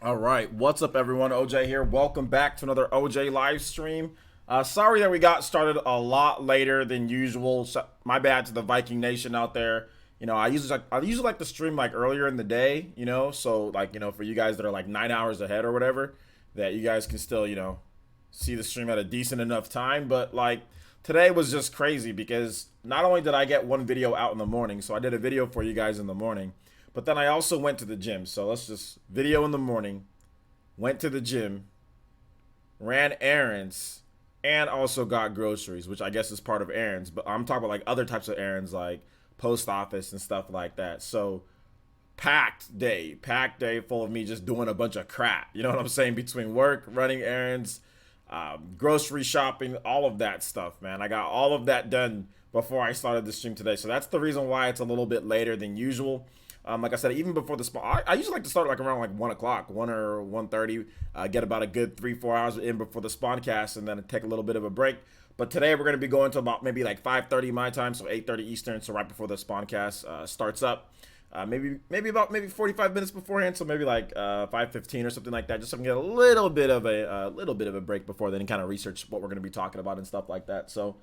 All right, what's up, everyone? OJ here. Welcome back to another OJ live stream. Sorry that we got started a lot later than usual. So, my bad to the Viking Nation out there. I usually like to stream like earlier in the day. So like for you guys that are like 9 hours ahead or whatever, that you guys can still see the stream at a decent enough time. But like today was just crazy because not only did I get one video out in the morning, so I did a video for you guys in the morning. But then I also went to the gym. So let's just video in the morning, went to the gym, ran errands, and also got groceries, which I guess is part of errands. But I'm talking about like other types of errands like post office and stuff like that. So packed day full of me just doing a bunch of crap. You know what I'm saying? Between work, running errands, grocery shopping, all of that stuff, man. I got all of that done before I started the stream today. So that's the reason why it's a little bit later than usual. Like I said, even before the spawn, I usually like to start like around like 1 o'clock, 1 or 1:30. Get about a good 3-4 hours in before the spawn cast, and then take a little bit of a break. But today we're gonna be going to about maybe like 5:30 my time, so 8:30 Eastern, so right before the spawn cast starts up. Maybe 45 minutes beforehand, so maybe like 5:15 or something like that, just so I can get a little bit of a break before then and kind of research what we're gonna be talking about and stuff like that. So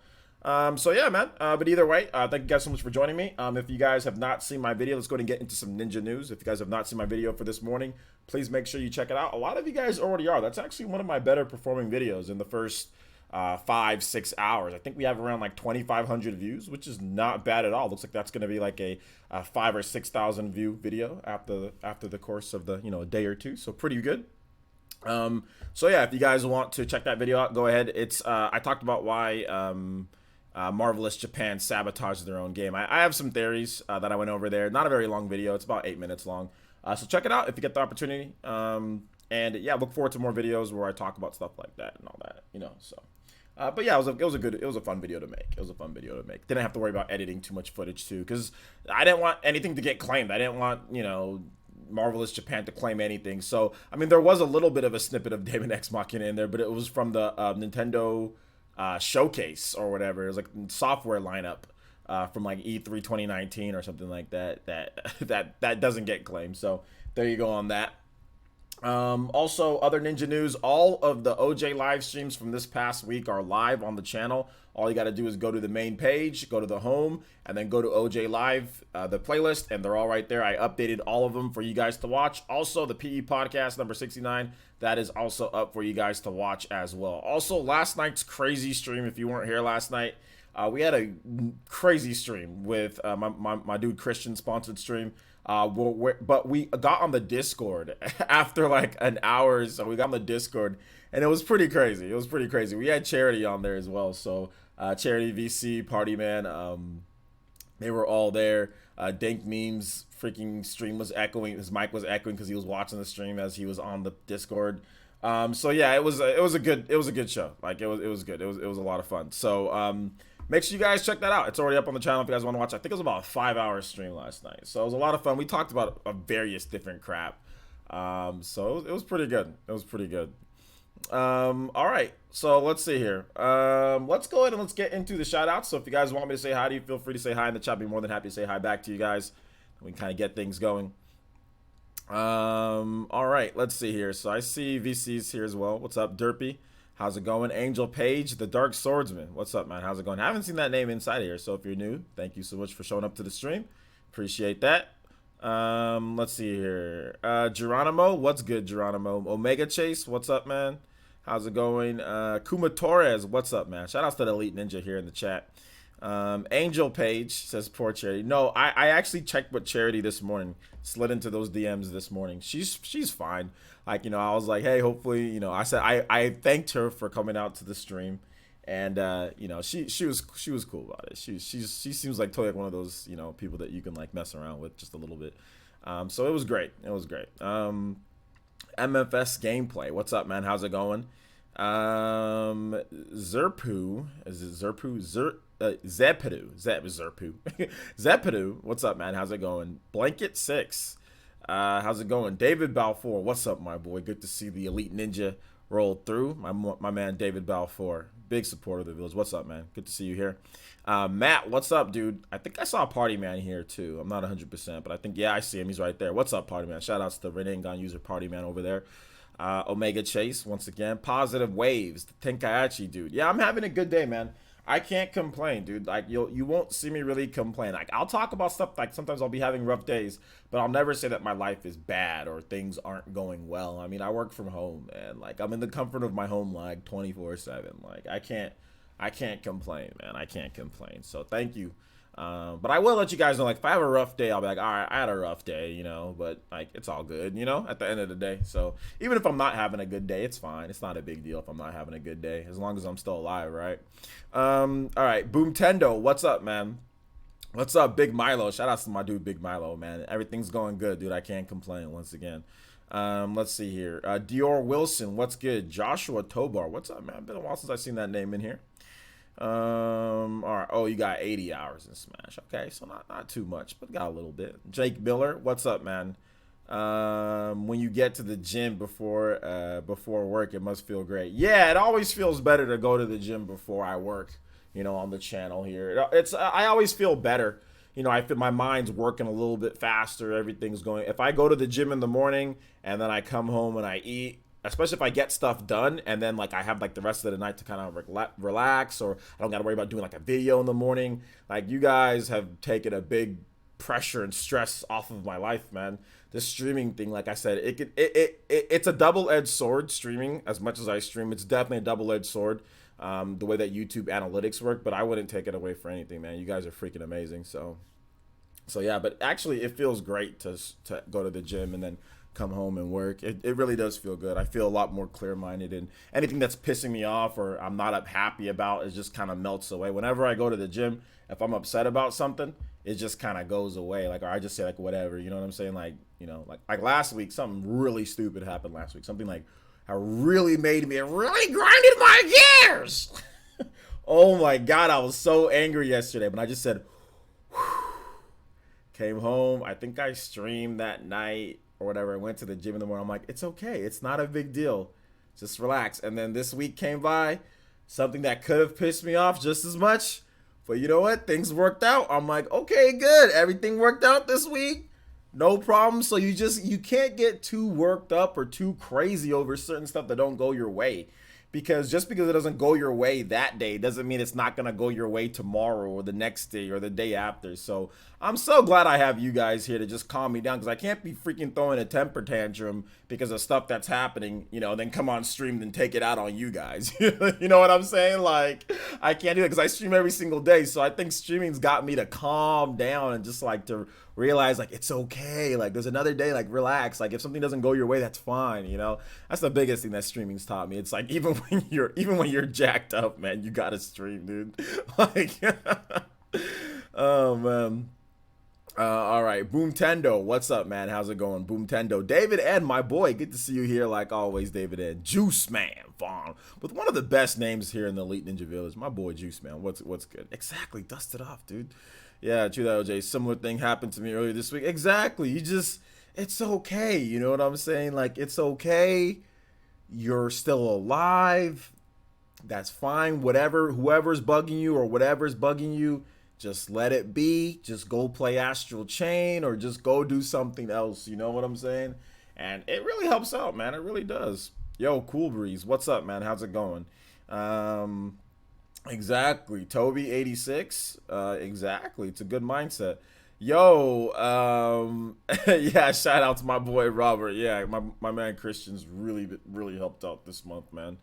yeah, man. But either way, thank you guys so much for joining me. If you guys have not seen my video, let's go ahead and get into some ninja news. If you guys have not seen my video for this morning, please make sure you check it out. A lot of you guys already are. That's actually one of my better performing videos in the first 5-6 hours. I think we have around like 2,500 views, which is not bad at all. Looks like that's going to be like a 5 or 6 thousand view video after the course of the a day or two. So pretty good. So yeah, if you guys want to check that video out, go ahead. It's I talked about why Marvelous Japan sabotaged their own game. I have some theories that I went over there. Not a very long video. It's about 8 minutes long. So check it out if you get the opportunity. And yeah, look forward to more videos where I talk about stuff like that and all that. But yeah, it was a fun video to make. It was a fun video to make. Didn't have to worry about editing too much footage too, because I didn't want anything to get claimed. I didn't want Marvelous Japan to claim anything. So I mean, there was a little bit of a snippet of Daemon X Machina in there, but it was from the Nintendo showcase or whatever. It was like software lineup from like E3 2019 or something like that. That doesn't get claimed. So there you go on that. Also, other ninja news, all of the OJ live streams from this past week are live on the channel. All you got to do is go to the main page, go to the home, and then go to OJ Live, the playlist, and they're all right there. I updated all of them for you guys to watch. Also, the PE podcast number 69, that is also up for you guys to watch as well. Also, last night's crazy stream, if you weren't here last night, we had a crazy stream with my dude Christian sponsored stream. But we got on the Discord after like an hour or so. We got on the Discord, and it was pretty crazy. It was pretty crazy. We had Charity on there as well. So Charity, VC, Party Man, they were all there. Dank Memes freaking stream was echoing. His mic was echoing because he was watching the stream as he was on the Discord. So yeah, it was a good show. Like it was good. It was a lot of fun. So make sure you guys check that out. It's already up on the channel if you guys want to watch. I think it was about a 5-hour stream last night. So it was a lot of fun. We talked about various different crap. So it was pretty good. It was pretty good. All right. So let's see here. Let's go ahead and let's get into the shout outs. So if you guys want me to say hi to you, feel free to say hi in the chat. I'd be more than happy to say hi back to you guys. We can kind of get things going. All right. Let's see here. So I see VC's here as well. What's up, Derpy? How's it going? Angel Page, the Dark Swordsman. What's up, man? How's it going? I haven't seen that name inside here, so if you're new, thank you so much for showing up to the stream. Appreciate that. Let's see here. Geronimo, what's good, Geronimo? Omega Chase, what's up, man? How's it going? Kuma Torres, what's up, man? Shout outs to the Elite Ninja here in the chat. Angel Page says poor Charity. No, I actually checked with Charity this morning. Slid into those DMs this morning. She's fine. Like, I was like, hey, hopefully, I said I thanked her for coming out to the stream, and she was cool about it. She seems like totally like one of those people that you can like mess around with just a little bit. So it was great. It was great. MFS gameplay. What's up, man? How's it going? Zerpu, is it Zerpu? Zerpu. Zepadu, what's up, man? How's it going? Blanket 6, how's it going? David Balfour, what's up, my boy? Good to see the Elite Ninja roll through. My man David Balfour, Big supporter of the village. What's up, man? Good to see you here. Matt, what's up, dude? I think I saw Party Man here too. I'm not 100%, but I think, yeah, I see him. He's right there. What's up, Party Man? Shout outs to Renengan user Party Man over there. Omega Chase, once again. Positive Waves, the Tenkaichi dude. Yeah, I'm having a good day, man. I can't complain, dude. Like you won't see me really complain. Like I'll talk about stuff like sometimes I'll be having rough days, but I'll never say that my life is bad or things aren't going well. I mean, I work from home and like I'm in the comfort of my home like 24/7. Like I can't complain, man. I can't complain. So thank you. But I will let you guys know, like, if I have a rough day, I'll be like, all right, I had a rough day, you know, but, like, it's all good, you know, at the end of the day. So even if I'm not having a good day, it's fine. It's not a big deal if I'm not having a good day, as long as I'm still alive, right? All right, Boomtendo, what's up, man? What's up, Big Milo? Shout out to my dude, Big Milo, man. Everything's going good, dude. I can't complain once again. Let's see here. Dior Wilson, what's good? Joshua Tobar, what's up, man? Been a while since I've seen that name in here. All right. Oh, you got 80 hours in Smash. Okay, so not too much, but got a little bit. Jake Miller, what's up, man? When you get to the gym before work, it must feel great. Yeah, it always feels better to go to the gym before I work. You know, on the channel here, I always feel better. You know, I feel my mind's working a little bit faster. Everything's going. If I go to the gym in the morning and then I come home and I eat, especially if I get stuff done and then like I have like the rest of the night to kind of relax, or I don't got to worry about doing like a video in the morning. Like you guys have taken a big pressure and stress off of my life, man. This streaming thing, like I said, it's a double-edged sword. Streaming, as much as I stream, it's definitely a double-edged sword. The way that YouTube analytics work, but I wouldn't take it away for anything, man. You guys are freaking amazing. So yeah, but actually it feels great to go to the gym and then come home and work. It really does feel good. I feel a lot more clear-minded, and anything that's pissing me off or I'm not up happy about, it just kind of melts away. Whenever I go to the gym, if I'm upset about something, it just kind of goes away. Like, or I just say like whatever, you know what I'm saying? Like, you know, like last week, something really stupid happened last week. Something like I really made me, it really grinded my gears. Oh my God, I was so angry yesterday, but I just said, whew. Came home. I think I streamed that night or whatever. I went to the gym in the morning. I'm like, it's okay. It's not a big deal. Just relax. And then this week came by, something that could have pissed me off just as much. But you know what? Things worked out. I'm like, okay, good. Everything worked out this week. No problem. So you can't get too worked up or too crazy over certain stuff that don't go your way. Because just because it doesn't go your way that day doesn't mean it's not going to go your way tomorrow or the next day or the day after. So I'm so glad I have you guys here to just calm me down, because I can't be freaking throwing a temper tantrum because of stuff that's happening, you know, then come on stream and take it out on you guys. You know what I'm saying? Like, I can't do it because I stream every single day. So I think streaming's got me to calm down and just like to realize like it's okay, like there's another day, like relax, like if something doesn't go your way, that's fine, you know. That's the biggest thing that streaming's taught me. It's like even when you're jacked up, man, you gotta stream, dude. Like oh man. All right, Boomtendo, what's up, man? How's it going? Boomtendo, David and my boy, good to see you here like always. David and Juice Man Vaughn, with one of the best names here in the Elite Ninja Village, my boy Juice Man. What's good? Exactly, dust it off, dude. Yeah, true that, OJ. Similar thing happened to me earlier this week. Exactly. It's okay. You know what I'm saying? Like, it's okay. You're still alive. That's fine. Whoever's bugging you or whatever's bugging you, just let it be. Just go play Astral Chain or just go do something else. You know what I'm saying? And it really helps out, man. It really does. Yo, Cool Breeze. What's up, man? How's it going? Exactly. Toby 86. Exactly. It's a good mindset. Yo, yeah, shout out to my boy Robert. Yeah, my man Christian's really helped out this month, man.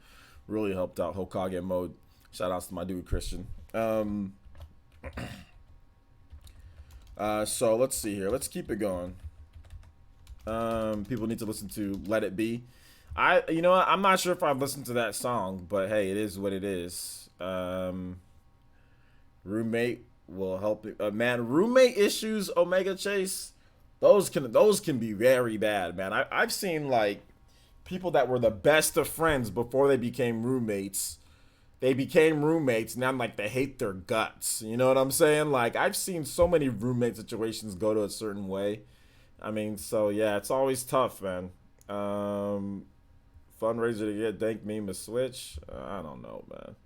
Really helped out Hokage mode. Shout outs to my dude Christian. So let's see here. Let's keep it going. People need to listen to Let It Be. You know what? I'm not sure if I've listened to that song, but hey, it is what it is. Roommate will help you. Man, roommate issues, Omega Chase, those can be very bad, man. I've seen like people that were the best of friends before they became roommates. They became roommates, now like they hate their guts. You know what I'm saying? Like, I've seen so many roommate situations go to a certain way. I mean, so yeah, it's always tough, man. Fundraiser to get Dank Meme a Switch. I don't know, man.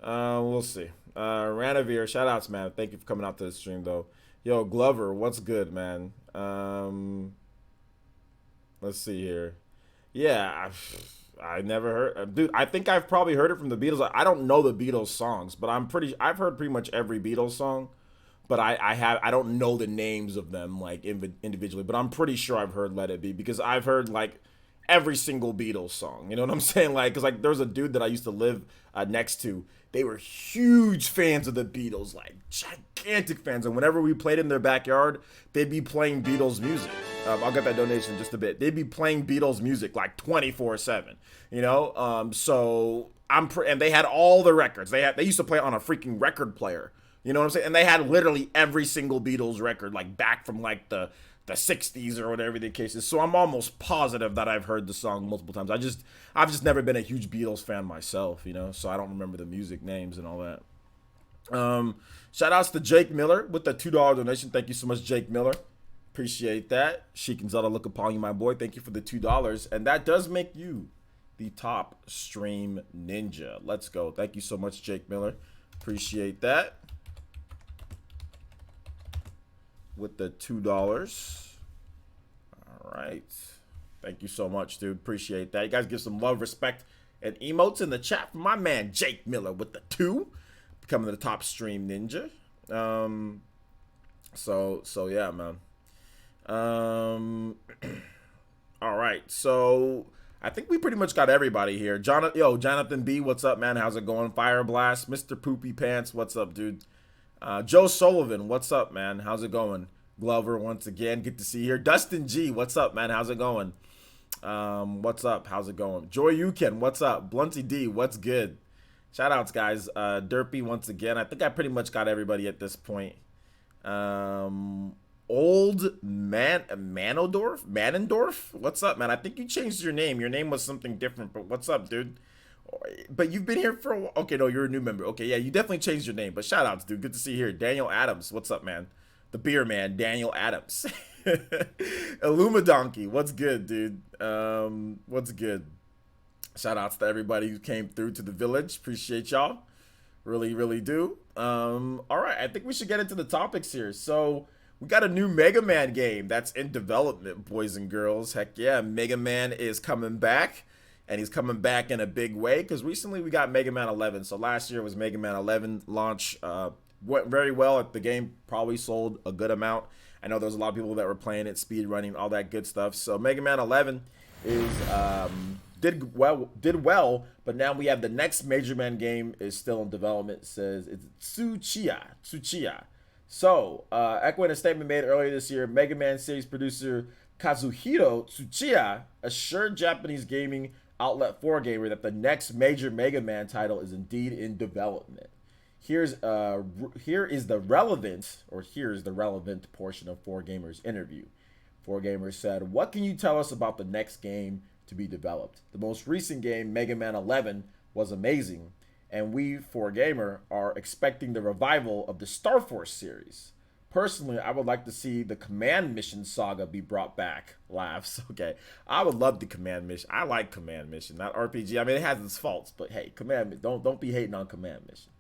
We'll see. Ranavir, shout outs, man. Thank you for coming out to the stream, though. Yo, Glover, what's good, man? Let's see here. Yeah, I never heard, dude. I think I've probably heard it from the Beatles. I don't know the Beatles songs, but I've heard pretty much every Beatles song. But I don't know the names of them like individually. But I'm pretty sure I've heard Let It Be because I've heard like every single Beatles song. You know what I'm saying? Like, cause like there was a dude that I used to live next to. They were huge fans of the Beatles, like gigantic fans. And whenever we played in their backyard, they'd be playing Beatles music. I'll get that donation in just a bit. They'd be playing Beatles music like 24/7. You know, so and they had all the records. They used to play on a freaking record player. You know what I'm saying? And they had literally every single Beatles record, like back from like the 60s or whatever the case is. So I'm almost positive that I've heard the song multiple times. I've just never been a huge Beatles fan myself, you know, so I don't remember the music names and all that. Shout outs to Jake Miller with the $2 donation. Thank you so much, Jake Miller. Appreciate that. Sheik and Zelda, look upon you, my boy. Thank you for the $2. And that does make you the top stream ninja. Let's go. Thank you so much, Jake Miller. Appreciate that. With the $2. All right. Thank you so much, dude. Appreciate that. You guys give some love, respect, and emotes in the chat for my man Jake Miller with the 2, becoming the top stream ninja. So yeah, man. All right. So I think we pretty much got everybody here. Jonathan B, what's up, man? How's it going? Fire Blast, Mr. Poopy Pants, what's up, dude? Joe Sullivan, what's up, man? How's it going? Glover, once again, good to see you here. Dustin G, what's up, man? How's it going? What's up? How's it going? Joy Yukin, what's up? Blunty D, what's good? Shout outs, guys. Derpy, once again. I think I pretty much got everybody at this point. Old Man Manendorf, what's up, man? I think you changed your name. Your name was something different, but what's up, dude? But you've been here for a while. Okay, no, you're a new member. Okay, yeah, you definitely changed your name. But shout outs, dude. Good to see you here. Daniel Adams, what's up, man? The beer man, Daniel Adams. Illumidonkey, what's good, dude? What's good? Shout outs to everybody who came through to the village. Appreciate y'all. Really, really do. All right, I think we should get into the topics here. So we got a new Mega Man game that's in development, boys and girls. Heck yeah, Mega Man is coming back. And he's coming back in a big way because recently we got Mega Man 11. So last year was Mega Man 11 launch. Went very well. The game probably sold a good amount. I know there's a lot of people that were playing it, speed running, all that good stuff. So Mega Man 11 is did well, but now we have the next Major Man game is still in development. It says it's Tsuchiya. So, echoing a statement made earlier this year, Mega Man series producer Kazuhiro Tsuchiya assured Japanese gaming outlet 4Gamer that the next major Mega Man title is indeed in development. Here is the relevant portion of 4Gamer's interview. 4Gamer said, "What can you tell us about the next game to be developed? The most recent game, Mega Man 11, was amazing, and we, 4Gamer, are expecting the revival of the Star Force series. Personally, I would like to see the Command Mission saga be brought back." Laughs. Okay. I would love the Command Mission. I like Command Mission, not RPG. I mean, it has its faults, but hey, don't be hating on Command Mission.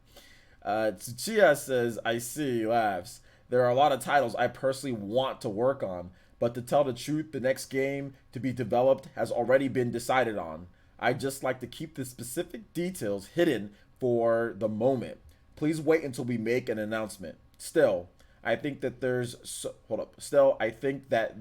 Tsuchiya says, "I see," laughs. "There are a lot of titles I personally want to work on, but to tell the truth, the next game to be developed has already been decided on. I just like to keep the specific details hidden for the moment. Please wait until we make an announcement. Still, I think that there's Still, I think that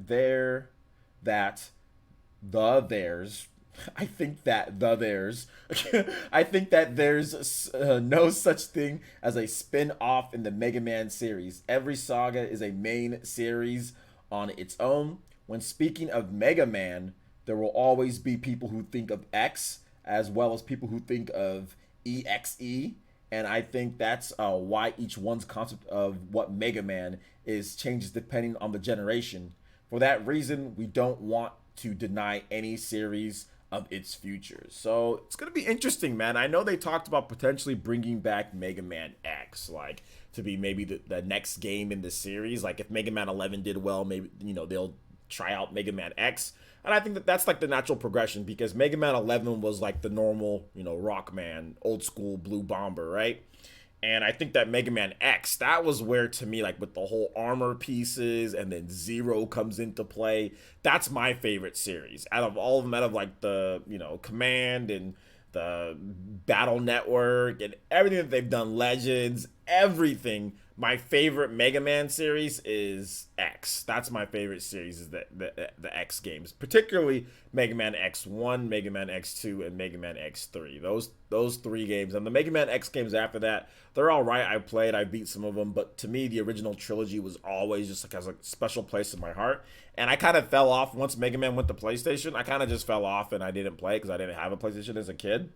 I think that there's no such thing as a spin-off in the Mega Man series. Every saga is a main series on its own. When speaking of Mega Man, there will always be people who think of X as well as people who think of EXE. And I think that's why each one's concept of what Mega Man is changes depending on the generation. For that reason, we don't want to deny any series of its future." So it's gonna be interesting, man. I know they talked about potentially bringing back Mega Man X, like to be maybe the next game in the series. Like if Mega Man 11 did well, maybe they'll try out Mega Man X. And I think that that's like the natural progression because Mega Man 11 was like the normal, Rockman, old school blue bomber, right? And I think that Mega Man X, that was where to me, like with the whole armor pieces and then Zero comes into play. That's my favorite series. Out of all of them, out of like the, Command and the Battle Network and everything that they've done, Legends, everything. My favorite Mega Man series is X. That's my favorite series is the X games, particularly Mega Man X1, Mega Man X2, and Mega Man X3. Those three games and the Mega Man X games after that, they're all right. I beat some of them, but to me, the original trilogy was always just like has a special place in my heart. And I kind of fell off once Mega Man went to PlayStation. I kind of just fell off and I didn't play because I didn't have a PlayStation as a kid.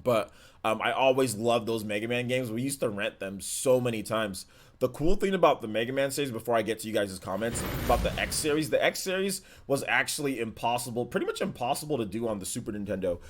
But I always loved those Mega Man games. We used to rent them so many times. The cool thing about the Mega Man series, before I get to you guys' comments about the X series was actually impossible, pretty much impossible to do on the Super Nintendo.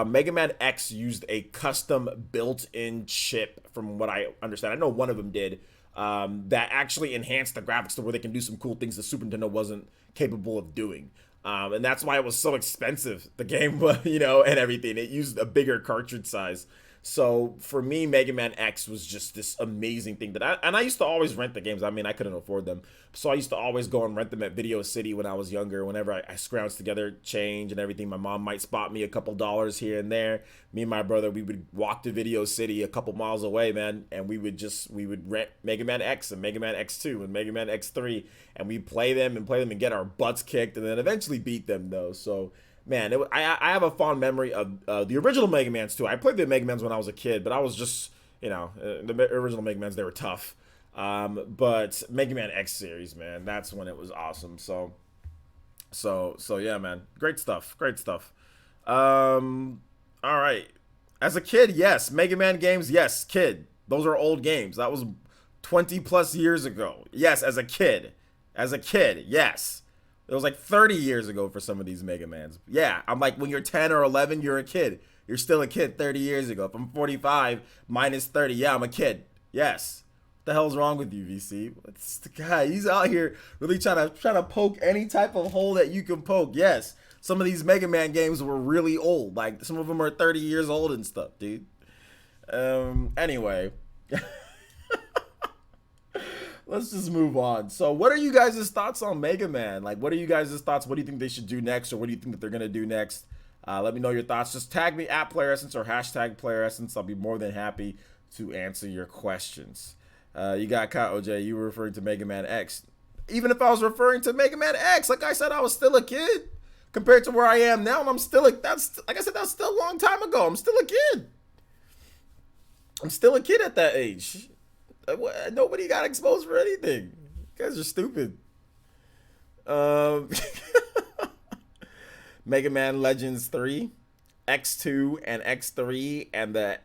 Mega Man X used a custom built-in chip, from what I understand. I know one of them did, that actually enhanced the graphics to where they can do some cool things the Super Nintendo wasn't capable of doing. And that's why it was so expensive, the game, and everything. It used a bigger cartridge size. So for me, Mega Man X was just this amazing thing I used to always rent the games. I mean, I couldn't afford them. So I used to always go and rent them at Video City when I was younger. Whenever I scrounged together change and everything, my mom might spot me a couple dollars here and there. Me and my brother, we would walk to Video City a couple miles away, man. And we would rent Mega Man X and Mega Man X2 and Mega Man X3. And we'd play them and get our butts kicked and then eventually beat them though. So man, I have a fond memory of the original Mega Mans too. I played the Mega Mans when I was a kid, but I was just, the original Mega Mans, they were tough. But Mega Man X series, man, that's when it was awesome. So yeah, man, great stuff, great stuff. All right. As a kid, yes, Mega Man games, yes, kid. Those are old games. That was 20 plus years ago. Yes, as a kid, yes. It was like 30 years ago for some of these Mega Mans. Yeah, I'm like, when you're 10 or 11, you're a kid. You're still a kid 30 years ago. If I'm 45 minus 30, yeah, I'm a kid. Yes. What the hell's wrong with you, VC? What's the guy? He's out here really trying to poke any type of hole that you can poke. Yes. Some of these Mega Man games were really old. Like, some of them are 30 years old and stuff, dude. Anyway. Let's just move on. So what are you guys' thoughts on Mega Man? Like, what are you guys' thoughts? What do you think they should do next? Or what do you think that they're going to do next? Let me know your thoughts. Just tag me at PlayerEssence or hashtag PlayerEssence. I'll be more than happy to answer your questions. You got caught, OJ. You were referring to Mega Man X. Even if I was referring to Mega Man X, like I said, I was still a kid compared to where I am now. And I'm still like I said, that's still a long time ago. I'm still a kid. I'm still a kid at that age. Nobody got exposed for anything. You guys are stupid. Mega Man Legends 3, X2 and X3, and the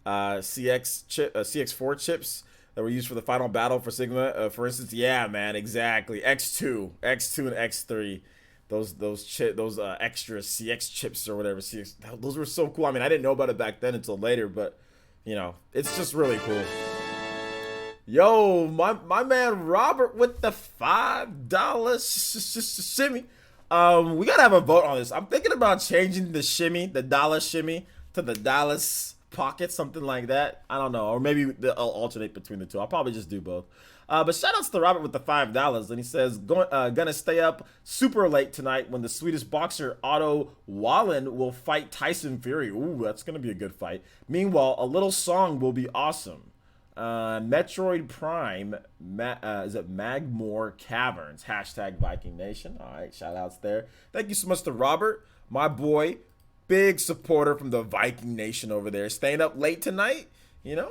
CX4 chips that were used for the final battle for Sigma. For instance, yeah, man, exactly. X2 and X3. Those extra CX chips or whatever. Those were so cool. I mean, I didn't know about it back then until later, but it's just really cool. Yo, my man Robert with the $5 shimmy. We gotta have a vote on this. I'm thinking about changing the shimmy, the dollar shimmy, to the Dallas pocket, something like that. I don't know, or maybe I'll alternate between the two. I'll probably just do both. But shout outs to Robert with the $5, and he says, gonna stay up super late tonight when the Swedish boxer Otto Wallen will fight Tyson Fury. Ooh, that's gonna be a good fight. Meanwhile, a little song will be awesome. Metroid Prime, is it Magmore Caverns? Hashtag Viking Nation. All right, shout outs there. Thank you so much to Robert, my boy, big supporter from the Viking Nation over there, staying up late tonight.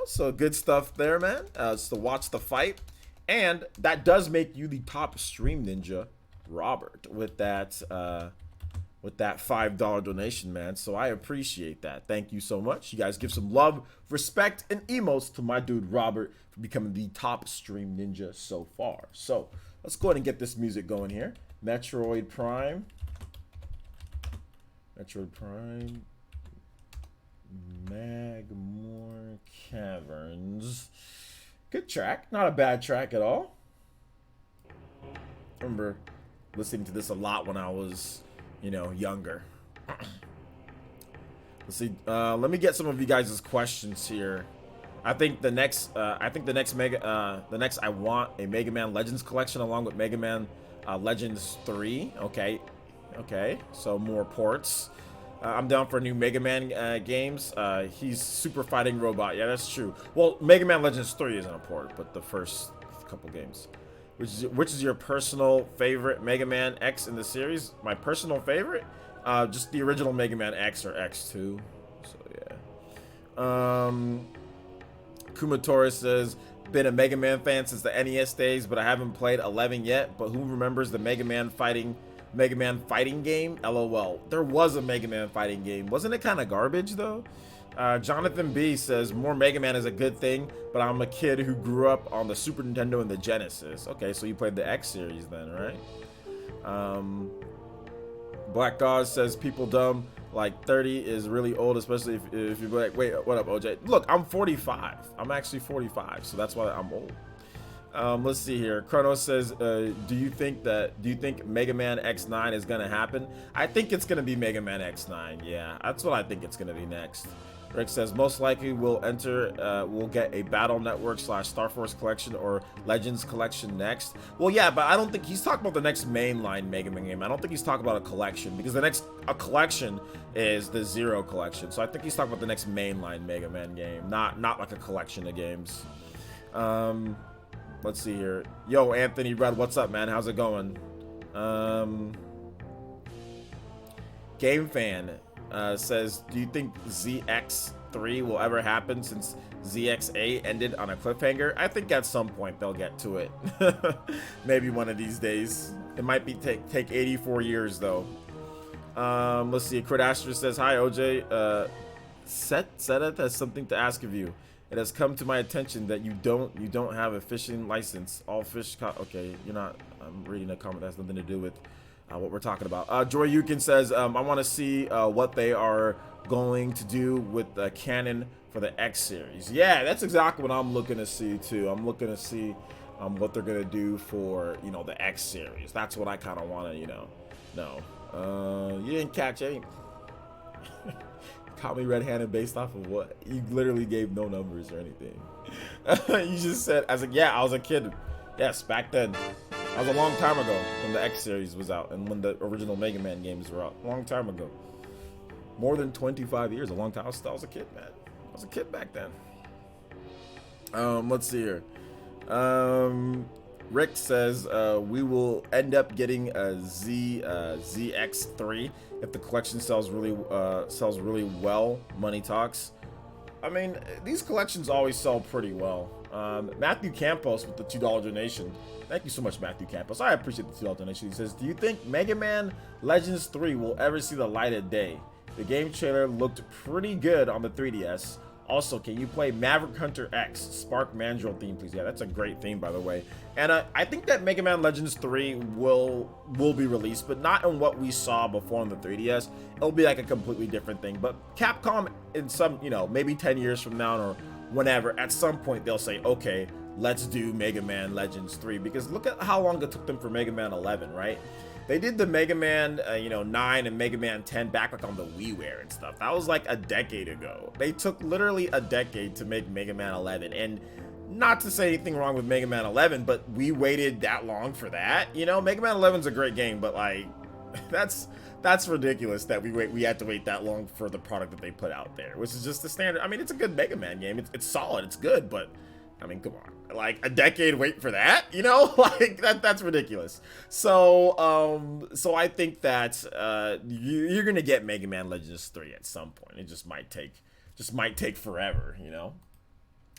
So good stuff there, man. Just to watch the fight. And that does make you the top stream ninja, Robert, with that $5 donation, man. So I appreciate that. Thank you so much. You guys give some love, respect, and emotes to my dude Robert for becoming the top stream ninja so far. So let's go ahead and get this music going here. Metroid Prime. Magmore Caverns. Good track. Not a bad track at all. Remember, listening to this a lot when I was, you know, younger. Let's see. Let me get some of you guys' questions here. I think the next I want a Mega Man Legends collection along with Mega Man Legends 3. Okay, so more ports. I'm down for new Mega Man games. He's Super Fighting Robot. Yeah, that's true. Well, Mega Man Legends 3 isn't a port, but the first couple games. Which is your personal favorite Mega Man X in the series? My personal favorite? Just the original Mega Man X or X2. So yeah. Kumatora says, been a Mega Man fan since the NES days, but I haven't played 11 yet. But who remembers the Mega Man fighting game? LOL. There was a Mega Man fighting game. Wasn't it kind of garbage though? Jonathan B says, more Mega Man is a good thing, but I'm a kid who grew up on the Super Nintendo and the Genesis. Okay, so you played the X series then, right? Black God says, people dumb, like 30 is really old, especially if you're like, wait, what up, OJ? Look, I'm 45. I'm actually 45, so that's why I'm old. Let's see here. Chronos says, do you think Mega Man X9 is gonna happen? I think it's gonna be Mega Man X9. Yeah, that's what I think it's gonna be next. Rick says, most likely we'll get a Battle Network / Star Force collection or Legends collection next. Well, yeah, but I don't think he's talking about the next mainline Mega Man game. I don't think he's talking about a collection, because a collection is the Zero collection. So I think he's talking about the next mainline Mega Man game, not like a collection of games. Let's see here. Yo, Anthony Red, what's up, man? How's it going? Game Fan says, do you think ZX3 will ever happen since ZX8 ended on a cliffhanger? I think at some point they'll get to it. Maybe one of these days. It might be take 84 years though. Let's see. Credastra says, hi OJ. Seth has something to ask of you. It has come to my attention that you don't have a fishing license. All fish okay, you're not. I'm reading a comment that has nothing to do with what we're talking about. Joy Yukin says, I want to see what they are going to do with the canon for the X series. Yeah, that's exactly what I'm looking to see too. I'm looking to see what they're gonna do for, you know, the X series. That's what I kind of want to, you know. No, you didn't catch any. Caught me red-handed based off of what? You literally gave no numbers or anything. You just said, I was like, yeah, I was a kid. Yes, back then. That was a long time ago when the X series was out and when the original Mega Man games were out. A long time ago. More than 25 years. A long time. I was a kid, man. I was a kid back then. Let's see here. Rick says, we will end up getting a ZX3 if the collection sells really well. Money talks. I mean, these collections always sell pretty well. Matthew Campos with the $2 donation. Thank you so much, Matthew Campos. I appreciate the $2 donation. He says, do you think Mega Man Legends 3 will ever see the light of day? The game trailer looked pretty good on the 3DS. Also, can you play Maverick Hunter X Spark Mandrill theme, please? Yeah, that's a great theme, by the way. And I think that Mega Man Legends 3 will be released, but not in what we saw before on the 3DS. It'll be like a completely different thing. But Capcom, in some, you know, maybe 10 years from now or whenever, at some point they'll say, okay, let's do Mega Man Legends 3. Because look at how long it took them for Mega Man 11, right? They did the Mega Man, 9 and Mega Man 10 back like on the WiiWare and stuff. That was like a decade ago. They took literally a decade to make Mega Man 11. And not to say anything wrong with Mega Man 11, but we waited that long for that. You know, Mega Man 11's a great game, but like, that's ridiculous that we had to wait that long for the product that they put out there, which is just the standard. I mean, it's a good Mega Man game. It's solid. It's good, but I mean, come on, like a decade wait for that, you know, like that's ridiculous. So I think that you're gonna get Mega Man Legends 3 at some point. It just might take forever, you know.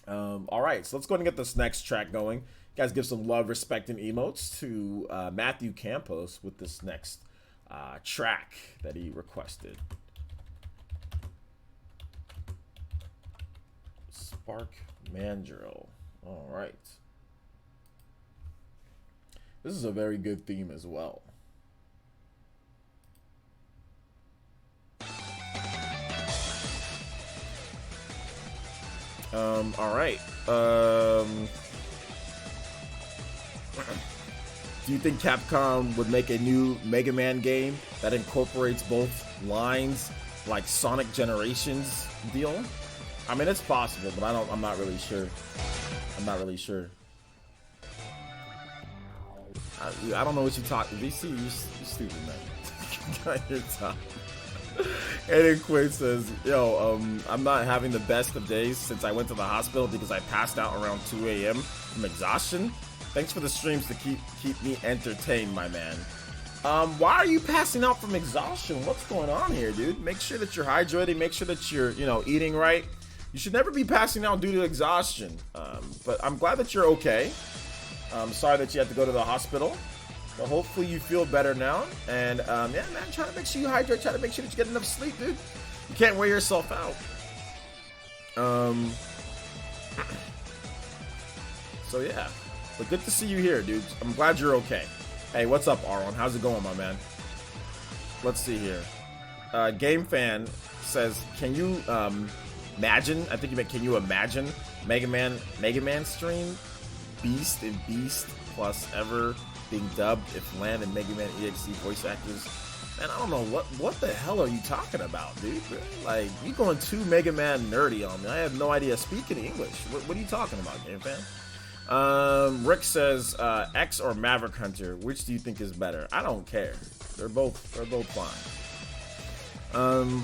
All right, so let's go ahead and get this next track going. You guys give some love, respect, and emotes to Matthew Campos with this next track that he requested. Spark Mandrill. All right. This is a very good theme as well. All right. Do Do you think Capcom would make a new Mega Man game that incorporates both lines, like Sonic Generations deal? I mean, it's possible, but I'm not really sure. I'm not really sure. I don't know what you talk. VC, you stupid, man. Got your time. And then Quinn says, yo, I'm not having the best of days since I went to the hospital because I passed out around 2 a.m. from exhaustion. Thanks for the streams to keep me entertained, my man. Why are you passing out from exhaustion? What's going on here, dude? Make sure that you're hydrated. Make sure that you're, eating right. You should never be passing out due to exhaustion. But I'm glad that you're okay. I'm sorry that you had to go to the hospital. But hopefully you feel better now. And, yeah, man, try to make sure you hydrate. Try to make sure that you get enough sleep, dude. You can't wear yourself out. So, yeah. But good to see you here, dude. I'm glad you're okay. Hey, what's up, Arlen? How's it going, my man? Let's see here. Game Fan says, can you imagine? I think you meant, can you imagine Mega Man stream? Beast and Beast plus ever being dubbed if Land and Mega Man EXE voice actors. Man, I don't know what the hell are you talking about, dude? Like, you going too Mega Man nerdy on me. I have no idea. Speaking English. What are you talking about, Game Fan? Rick says, X or Maverick Hunter, which do you think is better? I don't care. They're both fine.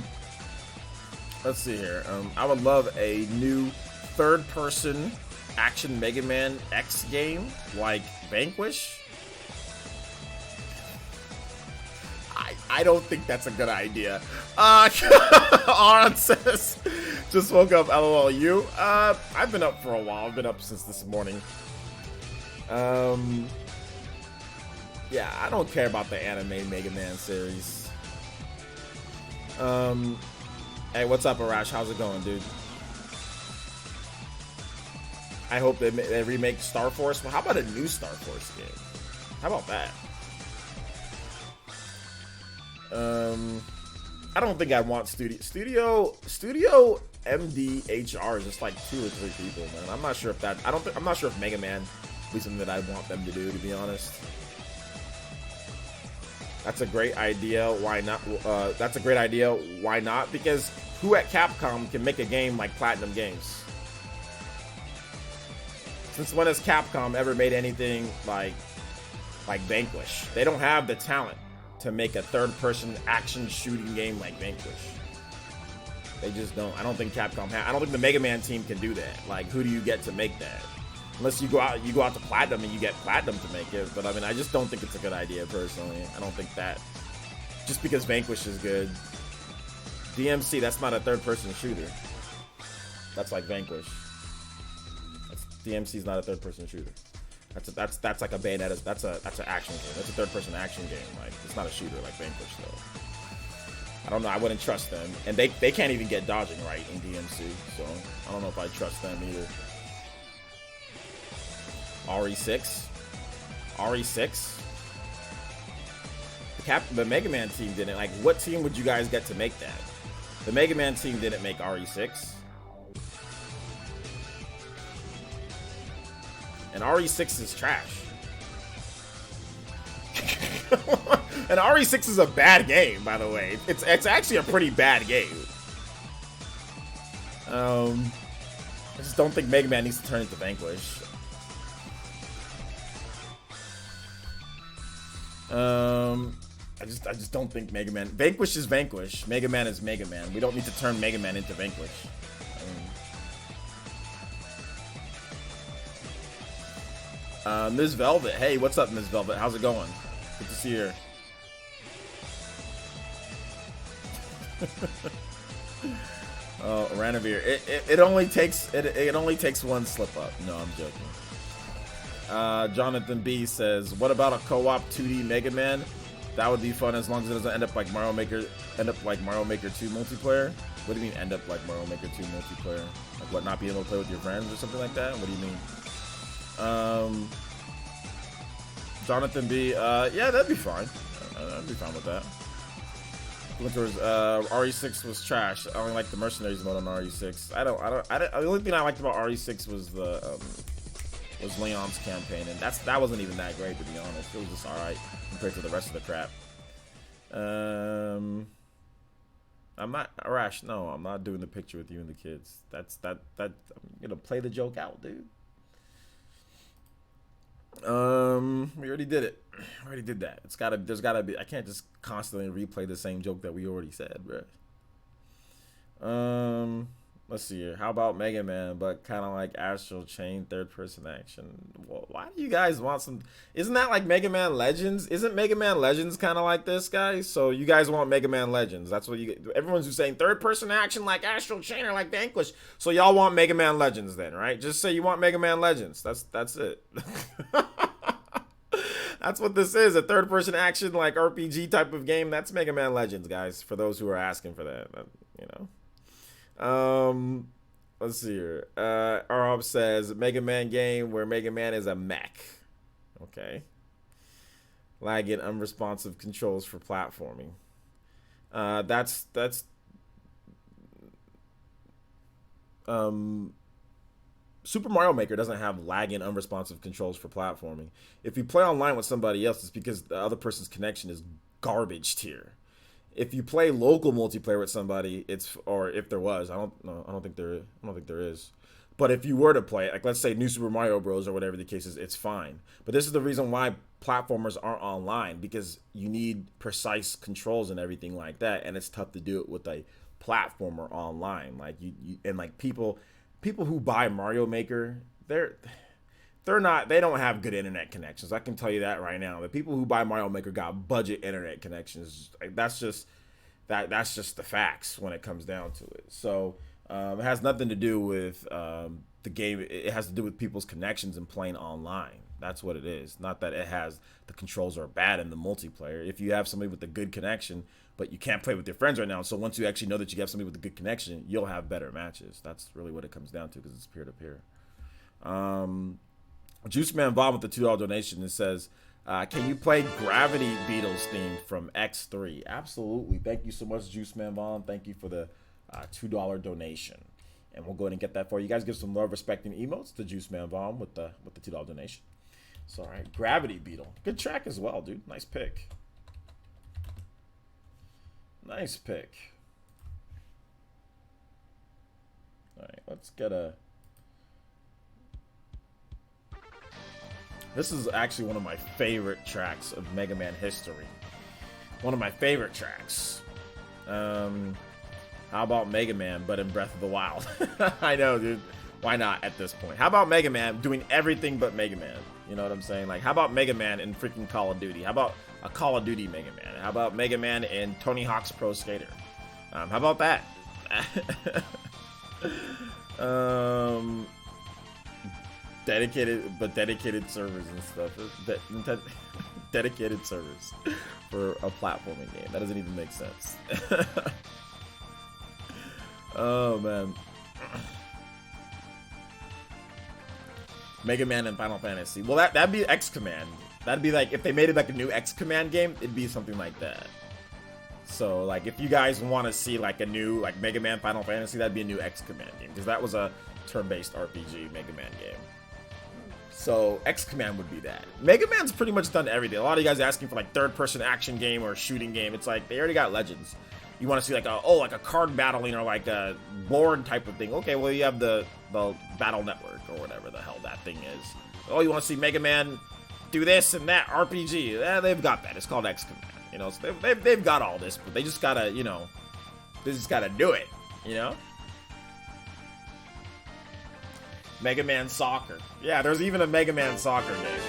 Let's see here. I would love a new third-person action Mega Man X game like Vanquish. I don't think that's a good idea. Aaron says, just woke up, LOL. You? I've been up for a while. I've been up since this morning. Yeah, I don't care about the anime Mega Man series. Hey, what's up, Arash? How's it going, dude? I hope they remake Star Force. Well, how about a new Star Force game? How about that? I don't think I want Studio MDHR is just like 2 or 3 people, man. I'm not sure if that. I'm not sure if Mega Man would be something that I want them to do, to be honest. That's a great idea. Why not? That's a great idea. Why not? Because who at Capcom can make a game like Platinum Games? Since when has Capcom ever made anything like Vanquish? They don't have the talent to make a third-person action shooting game like Vanquish. They just don't. I don't think Capcom I don't think the Mega Man team can do that. Like, who do you get to make that? Unless you go out to Platinum and you get Platinum to make it. But I mean, I just don't think it's a good idea personally. I don't think that. Just because Vanquish is good. DMC, that's not a third-person shooter. That's like Vanquish. DMC is not a third-person shooter. That's like a Bayonetta. That's an action game. That's a third-person action game. Like, it's not a shooter like Vanquish though. I don't know. I wouldn't trust them, and they can't even get dodging right in DMC. So I don't know if I trust them either. RE6. The Mega Man team didn't. Like, what team would you guys get to make that? The Mega Man team didn't make RE6. And RE6 is trash. And RE6 is a bad game, by the way. It's actually a pretty bad game. I just don't think Mega Man needs to turn into Vanquish. I just don't think Mega Man. Vanquish is Vanquish. Mega Man is Mega Man. We don't need to turn Mega Man into Vanquish. Ms. Velvet. Hey, what's up, Ms. Velvet? How's it going? Good to see you. Oh, Ranavir. It only takes one slip up. No, I'm joking. Jonathan B says, "What about a co-op 2D Mega Man? That would be fun as long as it doesn't end up like Mario Maker 2 multiplayer." What do you mean end up like Mario Maker 2 multiplayer? Like what, not being able to play with your friends or something like that? What do you mean? Jonathan B, yeah, that'd be fine. I'd be fine with that. RE6 was trash. I only like the Mercenaries mode on RE6. The only thing I liked about RE6 was the was Leon's campaign, and that wasn't even that great, to be honest. It was just all right compared to the rest of the crap. I'm not Arash. No, I'm not doing the picture with you and the kids. That. I'm gonna play the joke out, dude. We already did it. We already did that. There's gotta be. I can't just constantly replay the same joke that we already said, bro. Let's see here. How about Mega Man, but kind of like Astral Chain, third-person action? Well, why do you guys want some? Isn't that like Mega Man Legends? Isn't Mega Man Legends kind of like this, guys? So you guys want Mega Man Legends? That's what you. Everyone's who's saying third-person action like Astral Chain or like Vanquish. So y'all want Mega Man Legends then, right? Just say you want Mega Man Legends. That's it. That's what this is, a third-person action like RPG type of game. That's Mega Man Legends, guys. For those who are asking for that, you know. Let's see here. Arab says Mega Man game where Mega Man is a mech. Okay. Lagging unresponsive controls for platforming. That's Super Mario Maker doesn't have lagging unresponsive controls for platforming. If you play online with somebody else, it's because the other person's connection is garbage tier. If you play local multiplayer with somebody, or if there was, I don't think there is. But if you were to play it, like let's say New Super Mario Bros. Or whatever the case is, it's fine. But this is the reason why platformers aren't online, because you need precise controls and everything like that, and it's tough to do it with a platformer online. Like you and like people who buy Mario Maker, they don't have good internet connections. I can tell you that right now. The people who buy Mario Maker got budget internet connections. That's just the facts when it comes down to it. So it has nothing to do with the game. It has to do with people's connections and playing online. That's what it is. Not that the controls are bad in the multiplayer. If you have somebody with a good connection, but you can't play with your friends right now, so once you actually know that you have somebody with a good connection, you'll have better matches. That's really what it comes down to, because it's peer-to-peer. Juice Man Bob with the $2 donation, and says, can you play Gravity Beetle's theme from X3? Absolutely. Thank you so much, Juice Man Bob. Thank you for the $2 donation. And we'll go ahead and get that for you. You guys give some love, respect, and emotes to Juice Man Bob with the $2 donation. So, all right, Gravity Beetle. Good track as well, dude. Nice pick. Nice pick. All right, let's get a... This is actually one of my favorite tracks of Mega Man history. One of my favorite tracks. How about Mega Man, but in Breath of the Wild? I know, dude. Why not at this point? How about Mega Man doing everything but Mega Man? You know what I'm saying? Like, how about Mega Man in freaking Call of Duty? How about a Call of Duty Mega Man? How about Mega Man in Tony Hawk's Pro Skater? How about that? Dedicated servers and stuff. Dedicated servers for a platforming game. That doesn't even make sense. Oh man. Mega Man and Final Fantasy. Well, that'd be X Command. That'd be like if they made it like a new X Command game, it'd be something like that. So like if you guys want to see like a new like Mega Man Final Fantasy, that'd be a new X Command game, because that was a turn-based RPG Mega Man game. So X Command would be that. Mega Man's pretty much done everything. A lot of you guys are asking for like third-person action game or shooting game. It's like they already got Legends. You want to see like a card battling or like a board type of thing. Okay, well you have the Battle Network or whatever the hell that thing is. Oh, you want to see Mega Man do this and that RPG? Yeah, they've got that. It's called X Command. You know, so they've got all this, but they just gotta, you know, they just gotta do it. You know. Mega Man Soccer. Yeah, there's even a Mega Man Soccer game.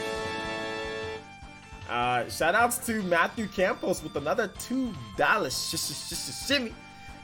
Shoutouts to Matthew Campos with another $2. Just a shimmy.